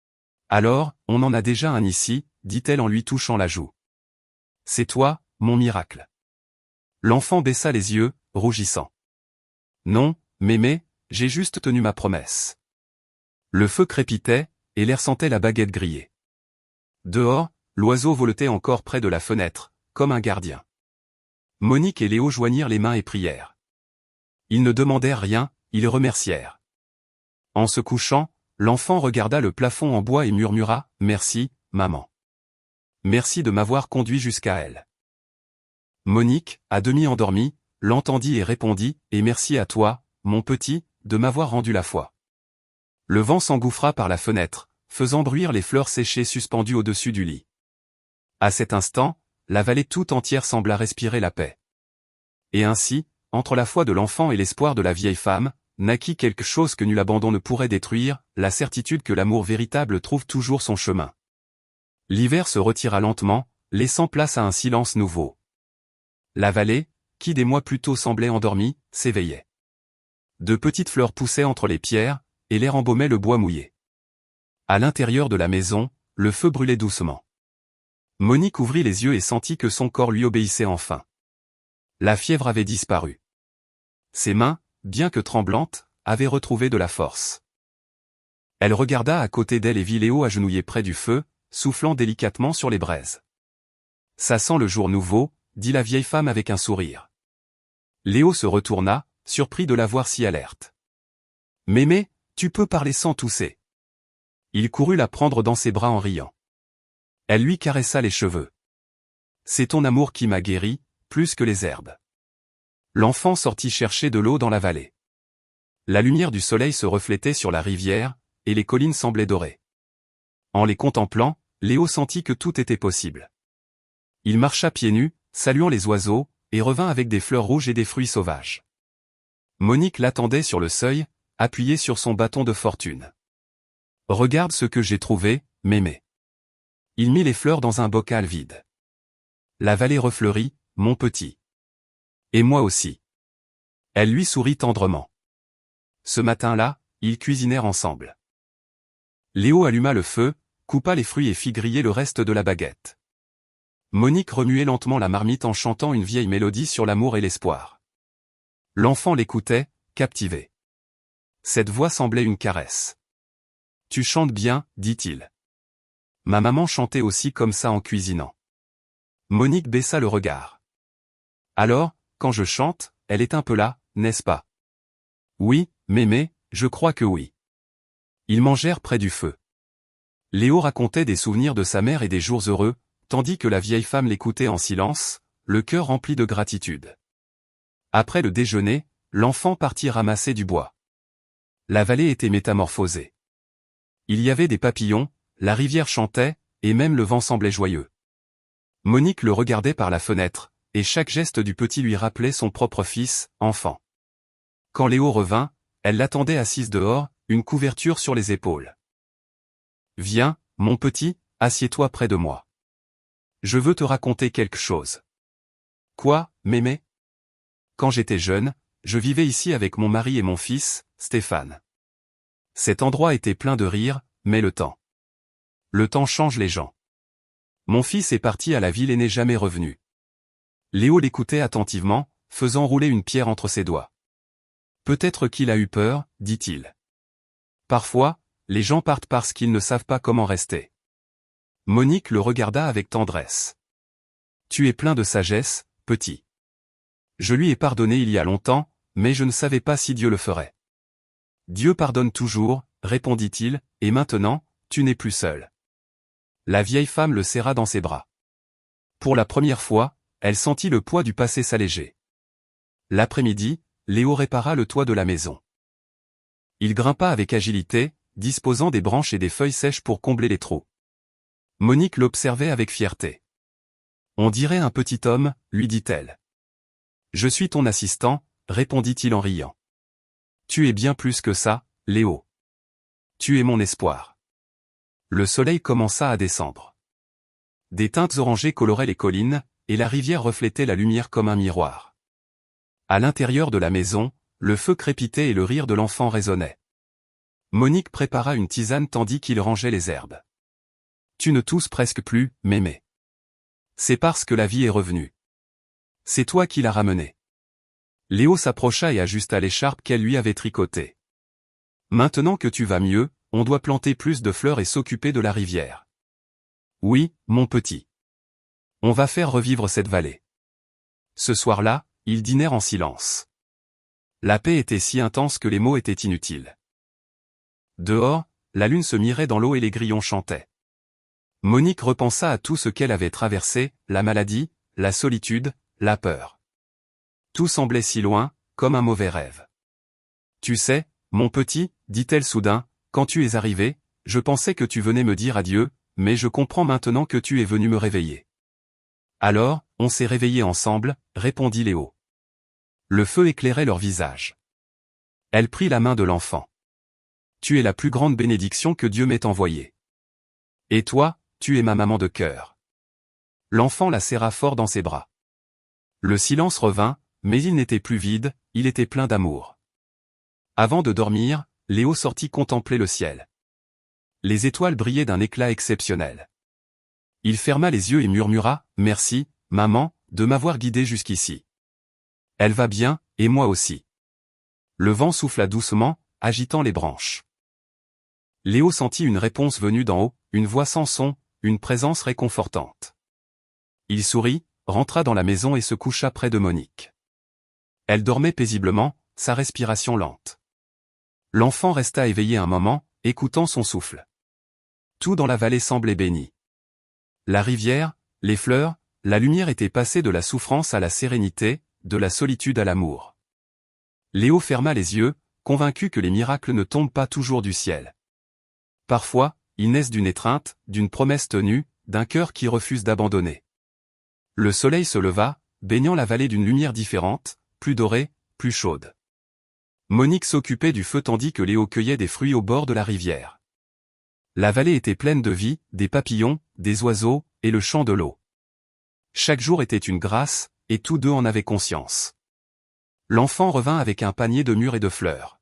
« Alors, on en a déjà un ici, » dit-elle en lui touchant la joue. « C'est toi, mon miracle. » L'enfant baissa les yeux, rougissant. « Non, mémé, j'ai juste tenu ma promesse. » Le feu crépitait, et l'air sentait la baguette grillée. Dehors, l'oiseau voletait encore près de la fenêtre, comme un gardien. Monique et Léo joignirent les mains et prièrent. Ils ne demandèrent rien, ils remercièrent. En se couchant, l'enfant regarda le plafond en bois et murmura « Merci, maman. Merci de m'avoir conduit jusqu'à elle. » Monique, à demi endormie, l'entendit et répondit « Et merci à toi, mon petit, de m'avoir rendu la foi. » Le vent s'engouffra par la fenêtre, faisant bruire les fleurs séchées suspendues au-dessus du lit. À cet instant, la vallée tout entière sembla respirer la paix. Et ainsi, entre la foi de l'enfant et l'espoir de la vieille femme, naquit quelque chose que nul abandon ne pourrait détruire, la certitude que l'amour véritable trouve toujours son chemin. L'hiver se retira lentement, laissant place à un silence nouveau. La vallée, qui des mois plus tôt semblait endormie, s'éveillait. De petites fleurs poussaient entre les pierres, et l'air embaumait le bois mouillé. À l'intérieur de la maison, le feu brûlait doucement. Monique ouvrit les yeux et sentit que son corps lui obéissait enfin. La fièvre avait disparu. Ses mains, bien que tremblantes, avaient retrouvé de la force. Elle regarda à côté d'elle et vit Léo agenouillé près du feu, soufflant délicatement sur les braises. « Ça sent le jour nouveau », dit la vieille femme avec un sourire. Léo se retourna, surpris de la voir si alerte. « Mémé, tu peux parler sans tousser. » Il courut la prendre dans ses bras en riant. Elle lui caressa les cheveux. « C'est ton amour qui m'a guéri, plus que les herbes. » L'enfant sortit chercher de l'eau dans la vallée. La lumière du soleil se reflétait sur la rivière, et les collines semblaient dorées. En les contemplant, Léo sentit que tout était possible. Il marcha pieds nus, saluant les oiseaux, et revint avec des fleurs rouges et des fruits sauvages. Monique l'attendait sur le seuil, appuyée sur son bâton de fortune. « Regarde ce que j'ai trouvé, mémé. » Il mit les fleurs dans un bocal vide. « La vallée refleurit, mon petit. Et moi aussi. » Elle lui sourit tendrement. Ce matin-là, ils cuisinèrent ensemble. Léo alluma le feu, coupa les fruits et fit griller le reste de la baguette. Monique remuait lentement la marmite en chantant une vieille mélodie sur l'amour et l'espoir. L'enfant l'écoutait, captivé. Cette voix semblait une caresse. « Tu chantes bien, dit-il. Ma maman chantait aussi comme ça en cuisinant. » Monique baissa le regard. « Alors, quand je chante, elle est un peu là, n'est-ce pas? » « Oui, mémé, je crois que oui. » Ils mangèrent près du feu. Léo racontait des souvenirs de sa mère et des jours heureux, tandis que la vieille femme l'écoutait en silence, le cœur rempli de gratitude. Après le déjeuner, l'enfant partit ramasser du bois. La vallée était métamorphosée. Il y avait des papillons, la rivière chantait, et même le vent semblait joyeux. Monique le regardait par la fenêtre, et chaque geste du petit lui rappelait son propre fils, enfant. Quand Léo revint, elle l'attendait assise dehors, une couverture sur les épaules. « Viens, mon petit, assieds-toi près de moi. Je veux te raconter quelque chose. »« Quoi, mémé ? » ?»« Quand j'étais jeune, je vivais ici avec mon mari et mon fils, Stéphane. Cet endroit était plein de rire, mais le temps change les gens. Mon fils est parti à la ville et n'est jamais revenu. » Léo l'écoutait attentivement, faisant rouler une pierre entre ses doigts. « Peut-être qu'il a eu peur, dit-il. Parfois, les gens partent parce qu'ils ne savent pas comment rester. » Monique le regarda avec tendresse. « Tu es plein de sagesse, petit. Je lui ai pardonné il y a longtemps, mais je ne savais pas si Dieu le ferait. »« Dieu pardonne toujours, répondit-il, et maintenant, tu n'es plus seul. » La vieille femme le serra dans ses bras. Pour la première fois, elle sentit le poids du passé s'alléger. L'après-midi, Léo répara le toit de la maison. Il grimpa avec agilité, disposant des branches et des feuilles sèches pour combler les trous. Monique l'observait avec fierté. « On dirait un petit homme, lui dit-elle. »« Je suis ton assistant, répondit-il en riant. »« Tu es bien plus que ça, Léo. Tu es mon espoir. » Le soleil commença à descendre. Des teintes orangées coloraient les collines, et la rivière reflétait la lumière comme un miroir. À l'intérieur de la maison, le feu crépitait et le rire de l'enfant résonnait. Monique prépara une tisane tandis qu'il rangeait les herbes. « Tu ne tousses presque plus, mémé. C'est parce que la vie est revenue. C'est toi qui l'as ramenée. » Léo s'approcha et ajusta l'écharpe qu'elle lui avait tricotée. « Maintenant que tu vas mieux, on doit planter plus de fleurs et s'occuper de la rivière. »« Oui, mon petit. On va faire revivre cette vallée. » Ce soir-là, ils dînèrent en silence. La paix était si intense que les mots étaient inutiles. Dehors, la lune se mirait dans l'eau et les grillons chantaient. Monique repensa à tout ce qu'elle avait traversé, la maladie, la solitude, la peur. Tout semblait si loin, comme un mauvais rêve. « Tu sais, mon petit, dit-elle soudain, quand tu es arrivé, je pensais que tu venais me dire adieu, mais je comprends maintenant que tu es venu me réveiller. » Alors, on s'est réveillés ensemble, répondit Léo. Le feu éclairait leur visage. Elle prit la main de l'enfant. « Tu es la plus grande bénédiction que Dieu m'ait envoyée. Et toi, tu es ma maman de cœur. » L'enfant la serra fort dans ses bras. Le silence revint, mais il n'était plus vide, il était plein d'amour. Avant de dormir, Léo sortit contempler le ciel. Les étoiles brillaient d'un éclat exceptionnel. Il ferma les yeux et murmura « Merci, maman, de m'avoir guidé jusqu'ici. Elle va bien, et moi aussi. » Le vent souffla doucement, agitant les branches. Léo sentit une réponse venue d'en haut, une voix sans son, une présence réconfortante. Il sourit, rentra dans la maison et se coucha près de Monique. Elle dormait paisiblement, sa respiration lente. L'enfant resta éveillé un moment, écoutant son souffle. Tout dans la vallée semblait béni. La rivière, les fleurs, la lumière étaient passées de la souffrance à la sérénité, de la solitude à l'amour. Léo ferma les yeux, convaincu que les miracles ne tombent pas toujours du ciel. Parfois, ils naissent d'une étreinte, d'une promesse tenue, d'un cœur qui refuse d'abandonner. Le soleil se leva, baignant la vallée d'une lumière différente, plus dorée, plus chaude. Monique s'occupait du feu tandis que Léo cueillait des fruits au bord de la rivière. La vallée était pleine de vie, des papillons, des oiseaux, et le chant de l'eau. Chaque jour était une grâce, et tous deux en avaient conscience. L'enfant revint avec un panier de mûres et de fleurs.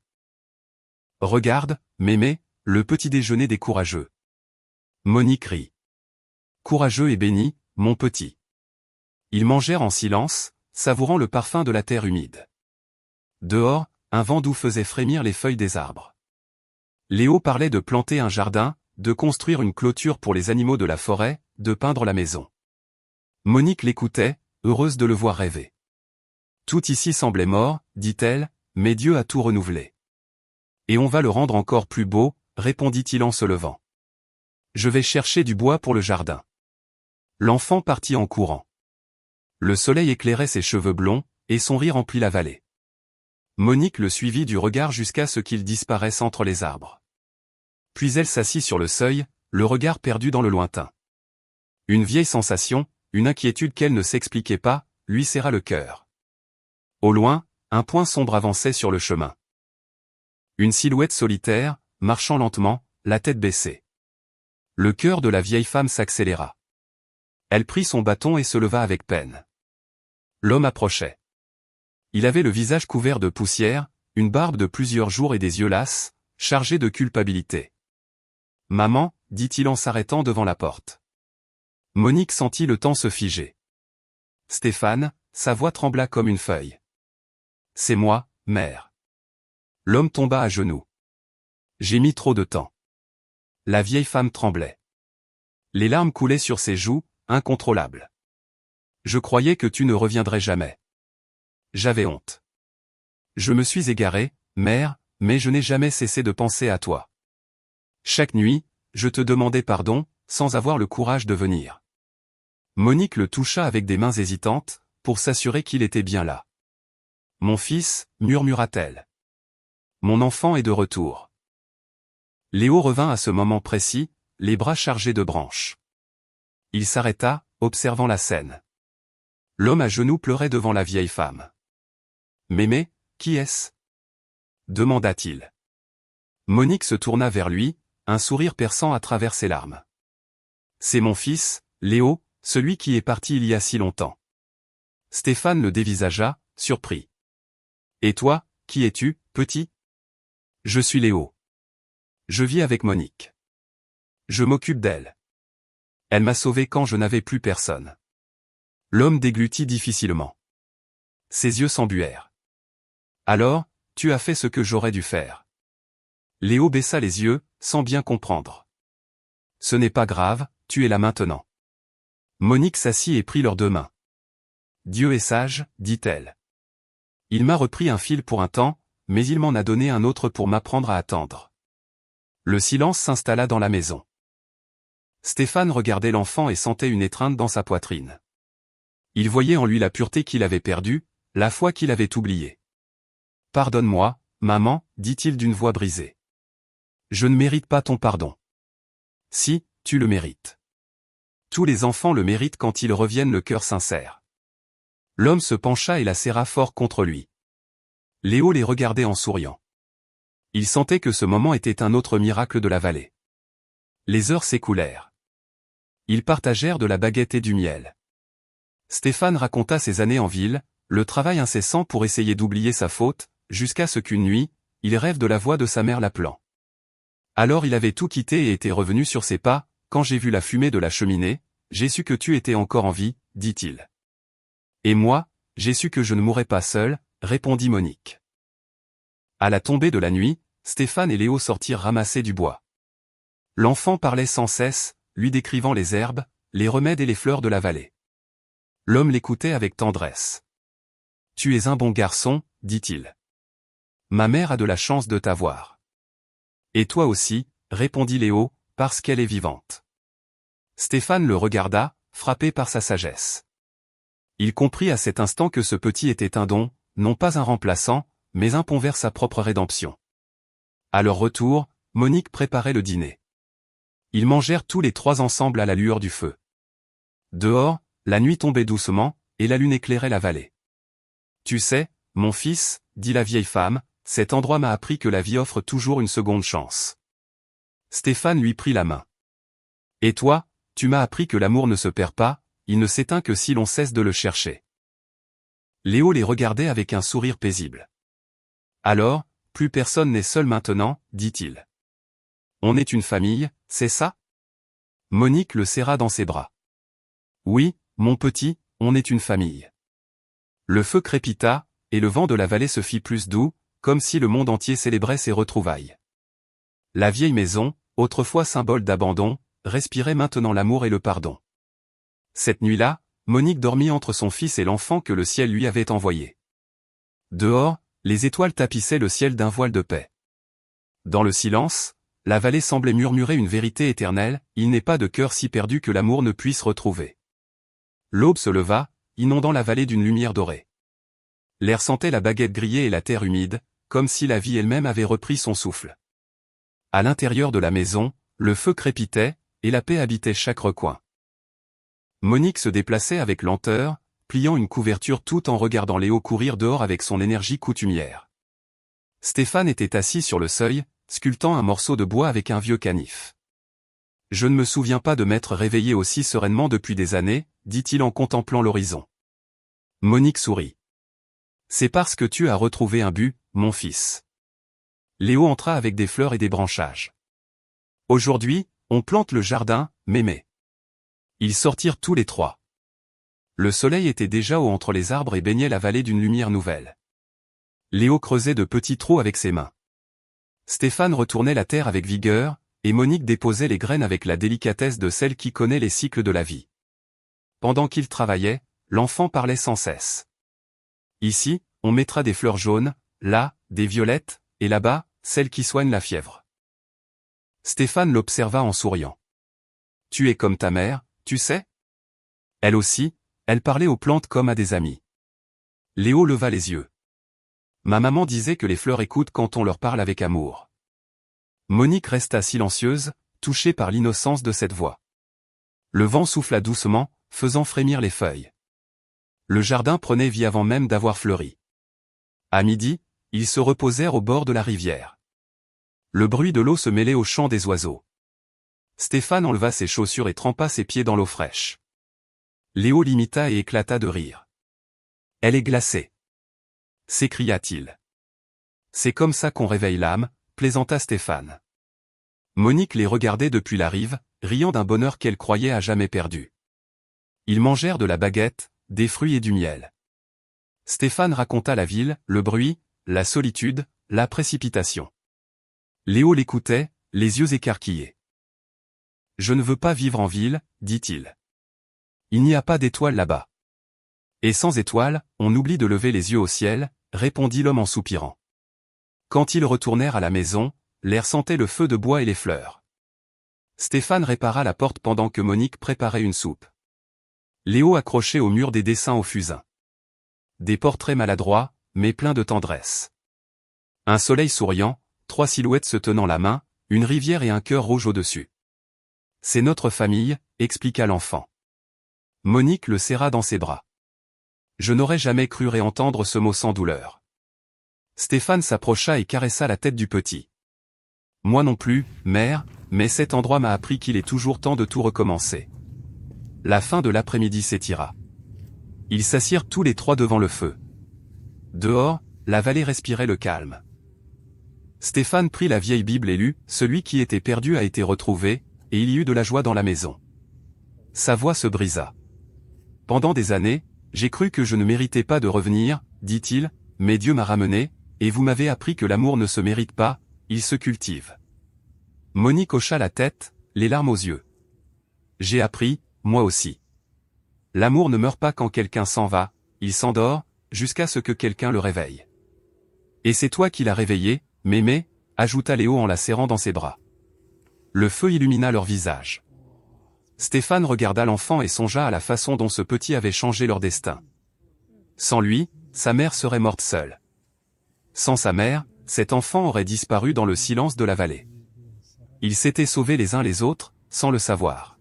« Regarde, mémé, le petit déjeuner des courageux. » Monique rit. « Courageux et béni, mon petit. » Ils mangèrent en silence, savourant le parfum de la terre humide. Dehors, un vent doux faisait frémir les feuilles des arbres. Léo parlait de planter un jardin, de construire une clôture pour les animaux de la forêt, de peindre la maison. Monique l'écoutait, heureuse de le voir rêver. Tout ici semblait mort, dit-elle, mais Dieu a tout renouvelé. Et on va le rendre encore plus beau, répondit-il en se levant. Je vais chercher du bois pour le jardin. L'enfant partit en courant. Le soleil éclairait ses cheveux blonds, et son rire emplit la vallée. Monique le suivit du regard jusqu'à ce qu'il disparaisse entre les arbres. Puis elle s'assit sur le seuil, le regard perdu dans le lointain. Une vieille sensation, une inquiétude qu'elle ne s'expliquait pas, lui serra le cœur. Au loin, un point sombre avançait sur le chemin. Une silhouette solitaire, marchant lentement, la tête baissée. Le cœur de la vieille femme s'accéléra. Elle prit son bâton et se leva avec peine. L'homme approchait. Il avait le visage couvert de poussière, une barbe de plusieurs jours et des yeux lasses, chargés de culpabilité. « Maman » dit-il en s'arrêtant devant la porte. Monique sentit le temps se figer. « Stéphane » sa voix trembla comme une feuille. « C'est moi, mère. » L'homme tomba à genoux. « J'ai mis trop de temps. » La vieille femme tremblait. Les larmes coulaient sur ses joues, incontrôlables. « Je croyais que tu ne reviendrais jamais. J'avais honte. Je me suis égaré, mère, mais je n'ai jamais cessé de penser à toi. Chaque nuit, je te demandais pardon, sans avoir le courage de venir. » Monique le toucha avec des mains hésitantes, pour s'assurer qu'il était bien là. « Mon fils, murmura-t-elle. Mon enfant est de retour. » Léo revint à ce moment précis, les bras chargés de branches. Il s'arrêta, observant la scène. L'homme à genoux pleurait devant la vieille femme. « Mémé, qui est-ce » demanda-t-il. Monique se tourna vers lui, un sourire perçant à travers ses larmes. « C'est mon fils, Léo, celui qui est parti il y a si longtemps. » Stéphane le dévisagea, surpris. « Et toi, qui es-tu, petit ?»« Je suis Léo. Je vis avec Monique. Je m'occupe d'elle. Elle m'a sauvé quand je n'avais plus personne. » L'homme déglutit difficilement. Ses yeux s'embuèrent. « Alors, tu as fait ce que j'aurais dû faire. » Léo baissa les yeux, sans bien comprendre. « Ce n'est pas grave, tu es là maintenant. » Monique s'assit et prit leurs deux mains. « Dieu est sage, dit-elle. Il m'a repris un fil pour un temps, mais il m'en a donné un autre pour m'apprendre à attendre. » Le silence s'installa dans la maison. Stéphane regardait l'enfant et sentait une étreinte dans sa poitrine. Il voyait en lui la pureté qu'il avait perdue, la foi qu'il avait oubliée. « Pardonne-moi, maman, dit-il d'une voix brisée. Je ne mérite pas ton pardon. Si, tu le mérites. Tous les enfants le méritent quand ils reviennent le cœur sincère. » L'homme se pencha et la serra fort contre lui. Léo les regardait en souriant. Il sentait que ce moment était un autre miracle de la vallée. Les heures s'écoulèrent. Ils partagèrent de la baguette et du miel. Stéphane raconta ses années en ville, le travail incessant pour essayer d'oublier sa faute, jusqu'à ce qu'une nuit, il rêve de la voix de sa mère l'appelant. Alors il avait tout quitté et était revenu sur ses pas. « Quand j'ai vu la fumée de la cheminée, j'ai su que tu étais encore en vie, dit-il. Et moi, j'ai su que je ne mourrais pas seul, répondit Monique. À la tombée de la nuit, Stéphane et Léo sortirent ramasser du bois. L'enfant parlait sans cesse, lui décrivant les herbes, les remèdes et les fleurs de la vallée. L'homme l'écoutait avec tendresse. « Tu es un bon garçon, dit-il. Ma mère a de la chance de t'avoir. Et toi aussi, répondit Léo, parce qu'elle est vivante. » Stéphane le regarda, frappé par sa sagesse. Il comprit à cet instant que ce petit était un don, non pas un remplaçant, mais un pont vers sa propre rédemption. À leur retour, Monique préparait le dîner. Ils mangèrent tous les trois ensemble à la lueur du feu. Dehors, la nuit tombait doucement, et la lune éclairait la vallée. Tu sais, mon fils, dit la vieille femme, cet endroit m'a appris que la vie offre toujours une seconde chance. Stéphane lui prit la main. Et toi, tu m'as appris que l'amour ne se perd pas, il ne s'éteint que si l'on cesse de le chercher. Léo les regardait avec un sourire paisible. Alors, plus personne n'est seul maintenant, dit-il. On est une famille, c'est ça? Monique le serra dans ses bras. Oui, mon petit, on est une famille. Le feu crépita, et le vent de la vallée se fit plus doux, comme si le monde entier célébrait ses retrouvailles. La vieille maison, autrefois symbole d'abandon, respirait maintenant l'amour et le pardon. Cette nuit-là, Monique dormit entre son fils et l'enfant que le ciel lui avait envoyé. Dehors, les étoiles tapissaient le ciel d'un voile de paix. Dans le silence, la vallée semblait murmurer une vérité éternelle, il n'est pas de cœur si perdu que l'amour ne puisse retrouver. L'aube se leva, inondant la vallée d'une lumière dorée. L'air sentait la baguette grillée et la terre humide, comme si la vie elle-même avait repris son souffle. À l'intérieur de la maison, le feu crépitait, et la paix habitait chaque recoin. Monique se déplaçait avec lenteur, pliant une couverture tout en regardant Léo courir dehors avec son énergie coutumière. Stéphane était assis sur le seuil, sculptant un morceau de bois avec un vieux canif. « Je ne me souviens pas de m'être réveillé aussi sereinement depuis des années, dit-il en contemplant l'horizon. Monique sourit. C'est parce que tu as retrouvé un but, mon fils. Léo entra avec des fleurs et des branchages. Aujourd'hui, on plante le jardin, mémé. Ils sortirent tous les trois. Le soleil était déjà haut entre les arbres et baignait la vallée d'une lumière nouvelle. Léo creusait de petits trous avec ses mains. Stéphane retournait la terre avec vigueur, et Monique déposait les graines avec la délicatesse de celle qui connaît les cycles de la vie. Pendant qu'il travaillait, l'enfant parlait sans cesse. Ici, on mettra des fleurs jaunes, là, des violettes, et là-bas, celles qui soignent la fièvre. Stéphane l'observa en souriant. Tu es comme ta mère, tu sais? Elle aussi, elle parlait aux plantes comme à des amis. Léo leva les yeux. Ma maman disait que les fleurs écoutent quand on leur parle avec amour. Monique resta silencieuse, touchée par l'innocence de cette voix. Le vent souffla doucement, faisant frémir les feuilles. Le jardin prenait vie avant même d'avoir fleuri. À midi, ils se reposèrent au bord de la rivière. Le bruit de l'eau se mêlait au chant des oiseaux. Stéphane enleva ses chaussures et trempa ses pieds dans l'eau fraîche. Léo l'imita et éclata de rire. « Elle est glacée !» s'écria-t-il. « C'est comme ça qu'on réveille l'âme », plaisanta Stéphane. Monique les regardait depuis la rive, riant d'un bonheur qu'elle croyait à jamais perdu. Ils mangèrent de la baguette, des fruits et du miel. Stéphane raconta la ville, le bruit, la solitude, la précipitation. Léo l'écoutait, les yeux écarquillés. « Je ne veux pas vivre en ville, dit-il. Il n'y a pas d'étoiles là-bas. » Et sans étoiles, on oublie de lever les yeux au ciel, répondit l'homme en soupirant. Quand ils retournèrent à la maison, l'air sentait le feu de bois et les fleurs. Stéphane répara la porte pendant que Monique préparait une soupe. Léo accrochait au mur des dessins au fusain. Des portraits maladroits, mais pleins de tendresse. Un soleil souriant, 3 silhouettes se tenant la main, une rivière et un cœur rouge au-dessus. « C'est notre famille », expliqua l'enfant. Monique le serra dans ses bras. Je n'aurais jamais cru réentendre ce mot sans douleur. Stéphane s'approcha et caressa la tête du petit. Moi non plus, mère, mais cet endroit m'a appris qu'il est toujours temps de tout recommencer. La fin de l'après-midi s'étira. Ils s'assirent tous les trois devant le feu. Dehors, la vallée respirait le calme. Stéphane prit la vieille Bible et lut, celui qui était perdu a été retrouvé, et il y eut de la joie dans la maison. Sa voix se brisa. Pendant des années, j'ai cru que je ne méritais pas de revenir, dit-il, mais Dieu m'a ramené, et vous m'avez appris que l'amour ne se mérite pas, il se cultive. Monique hocha la tête, les larmes aux yeux. J'ai appris, moi aussi. L'amour ne meurt pas quand quelqu'un s'en va, il s'endort, jusqu'à ce que quelqu'un le réveille. Et c'est toi qui l'as réveillé, mémé, ajouta Léo en la serrant dans ses bras. Le feu illumina leur visage. Stéphane regarda l'enfant et songea à la façon dont ce petit avait changé leur destin. Sans lui, sa mère serait morte seule. Sans sa mère, cet enfant aurait disparu dans le silence de la vallée. Ils s'étaient sauvés les uns les autres, sans le savoir.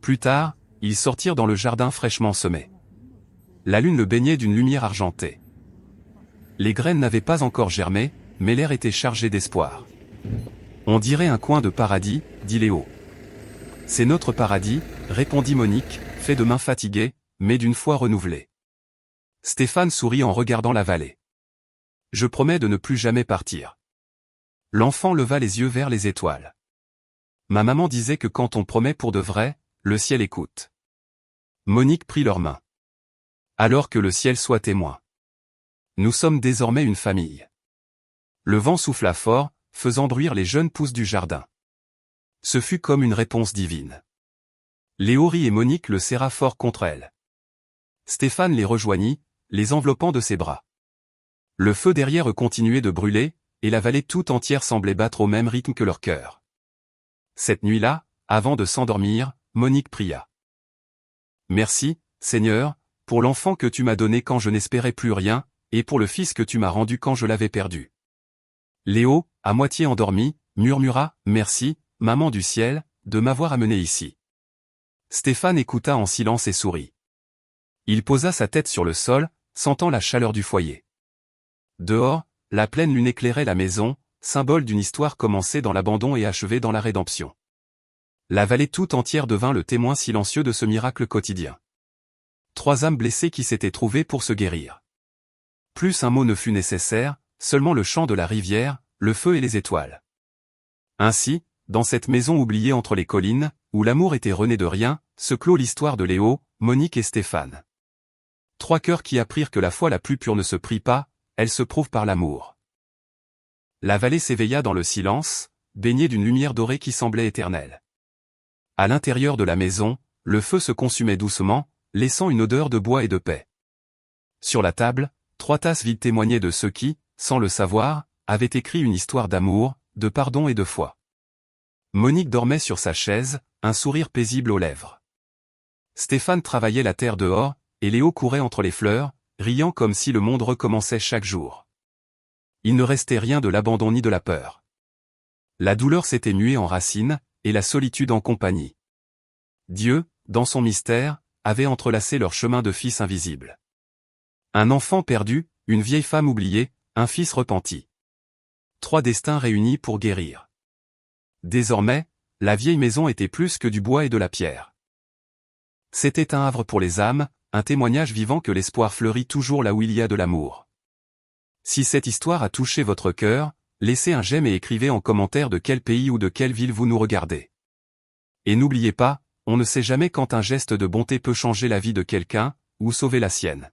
Plus tard, ils sortirent dans le jardin fraîchement semé. La lune le baignait d'une lumière argentée. Les graines n'avaient pas encore germé, mais l'air était chargé d'espoir. On dirait un coin de paradis, dit Léo. C'est notre paradis, répondit Monique, fait de mains fatiguées, mais d'une foi renouvelée. Stéphane sourit en regardant la vallée. Je promets de ne plus jamais partir. L'enfant leva les yeux vers les étoiles. Ma maman disait que quand on promet pour de vrai, le ciel écoute. Monique prit leurs mains. Alors que le ciel soit témoin. Nous sommes désormais une famille. Le vent souffla fort, faisant bruire les jeunes pousses du jardin. Ce fut comme une réponse divine. Léo rit et Monique le serra fort contre elle. Stéphane les rejoignit, les enveloppant de ses bras. Le feu derrière eux continuait de brûler, et la vallée tout entière semblait battre au même rythme que leur cœur. Cette nuit-là, avant de s'endormir, Monique pria. Merci, Seigneur, pour l'enfant que tu m'as donné quand je n'espérais plus rien, et pour le fils que tu m'as rendu quand je l'avais perdu. Léo, à moitié endormi, murmura « Merci, maman du ciel, de m'avoir amené ici. » Stéphane écouta en silence et sourit. Il posa sa tête sur le sol, sentant la chaleur du foyer. Dehors, la pleine lune éclairait la maison, symbole d'une histoire commencée dans l'abandon et achevée dans la rédemption. La vallée tout entière devint le témoin silencieux de ce miracle quotidien. 3 âmes blessées qui s'étaient trouvées pour se guérir. Plus un mot ne fut nécessaire, seulement le chant de la rivière, le feu et les étoiles. Ainsi, dans cette maison oubliée entre les collines, où l'amour était rené de rien, se clôt l'histoire de Léo, Monique et Stéphane. 3 cœurs qui apprirent que la foi la plus pure ne se prie pas, elle se prouve par l'amour. La vallée s'éveilla dans le silence, baignée d'une lumière dorée qui semblait éternelle. À l'intérieur de la maison, le feu se consumait doucement, laissant une odeur de bois et de paix. Sur la table, 3 tasses vides témoignaient de ceux qui, sans le savoir, avaient écrit une histoire d'amour, de pardon et de foi. Monique dormait sur sa chaise, un sourire paisible aux lèvres. Stéphane travaillait la terre dehors, et Léo courait entre les fleurs, riant comme si le monde recommençait chaque jour. Il ne restait rien de l'abandon ni de la peur. La douleur s'était muée en racines, et la solitude en compagnie. Dieu, dans son mystère, avait entrelacé leur chemin de fils invisibles. Un enfant perdu, une vieille femme oubliée, un fils repenti. 3 destins réunis pour guérir. Désormais, la vieille maison était plus que du bois et de la pierre. C'était un havre pour les âmes, un témoignage vivant que l'espoir fleurit toujours là où il y a de l'amour. Si cette histoire a touché votre cœur, laissez un j'aime et écrivez en commentaire de quel pays ou de quelle ville vous nous regardez. Et n'oubliez pas, on ne sait jamais quand un geste de bonté peut changer la vie de quelqu'un, ou sauver la sienne.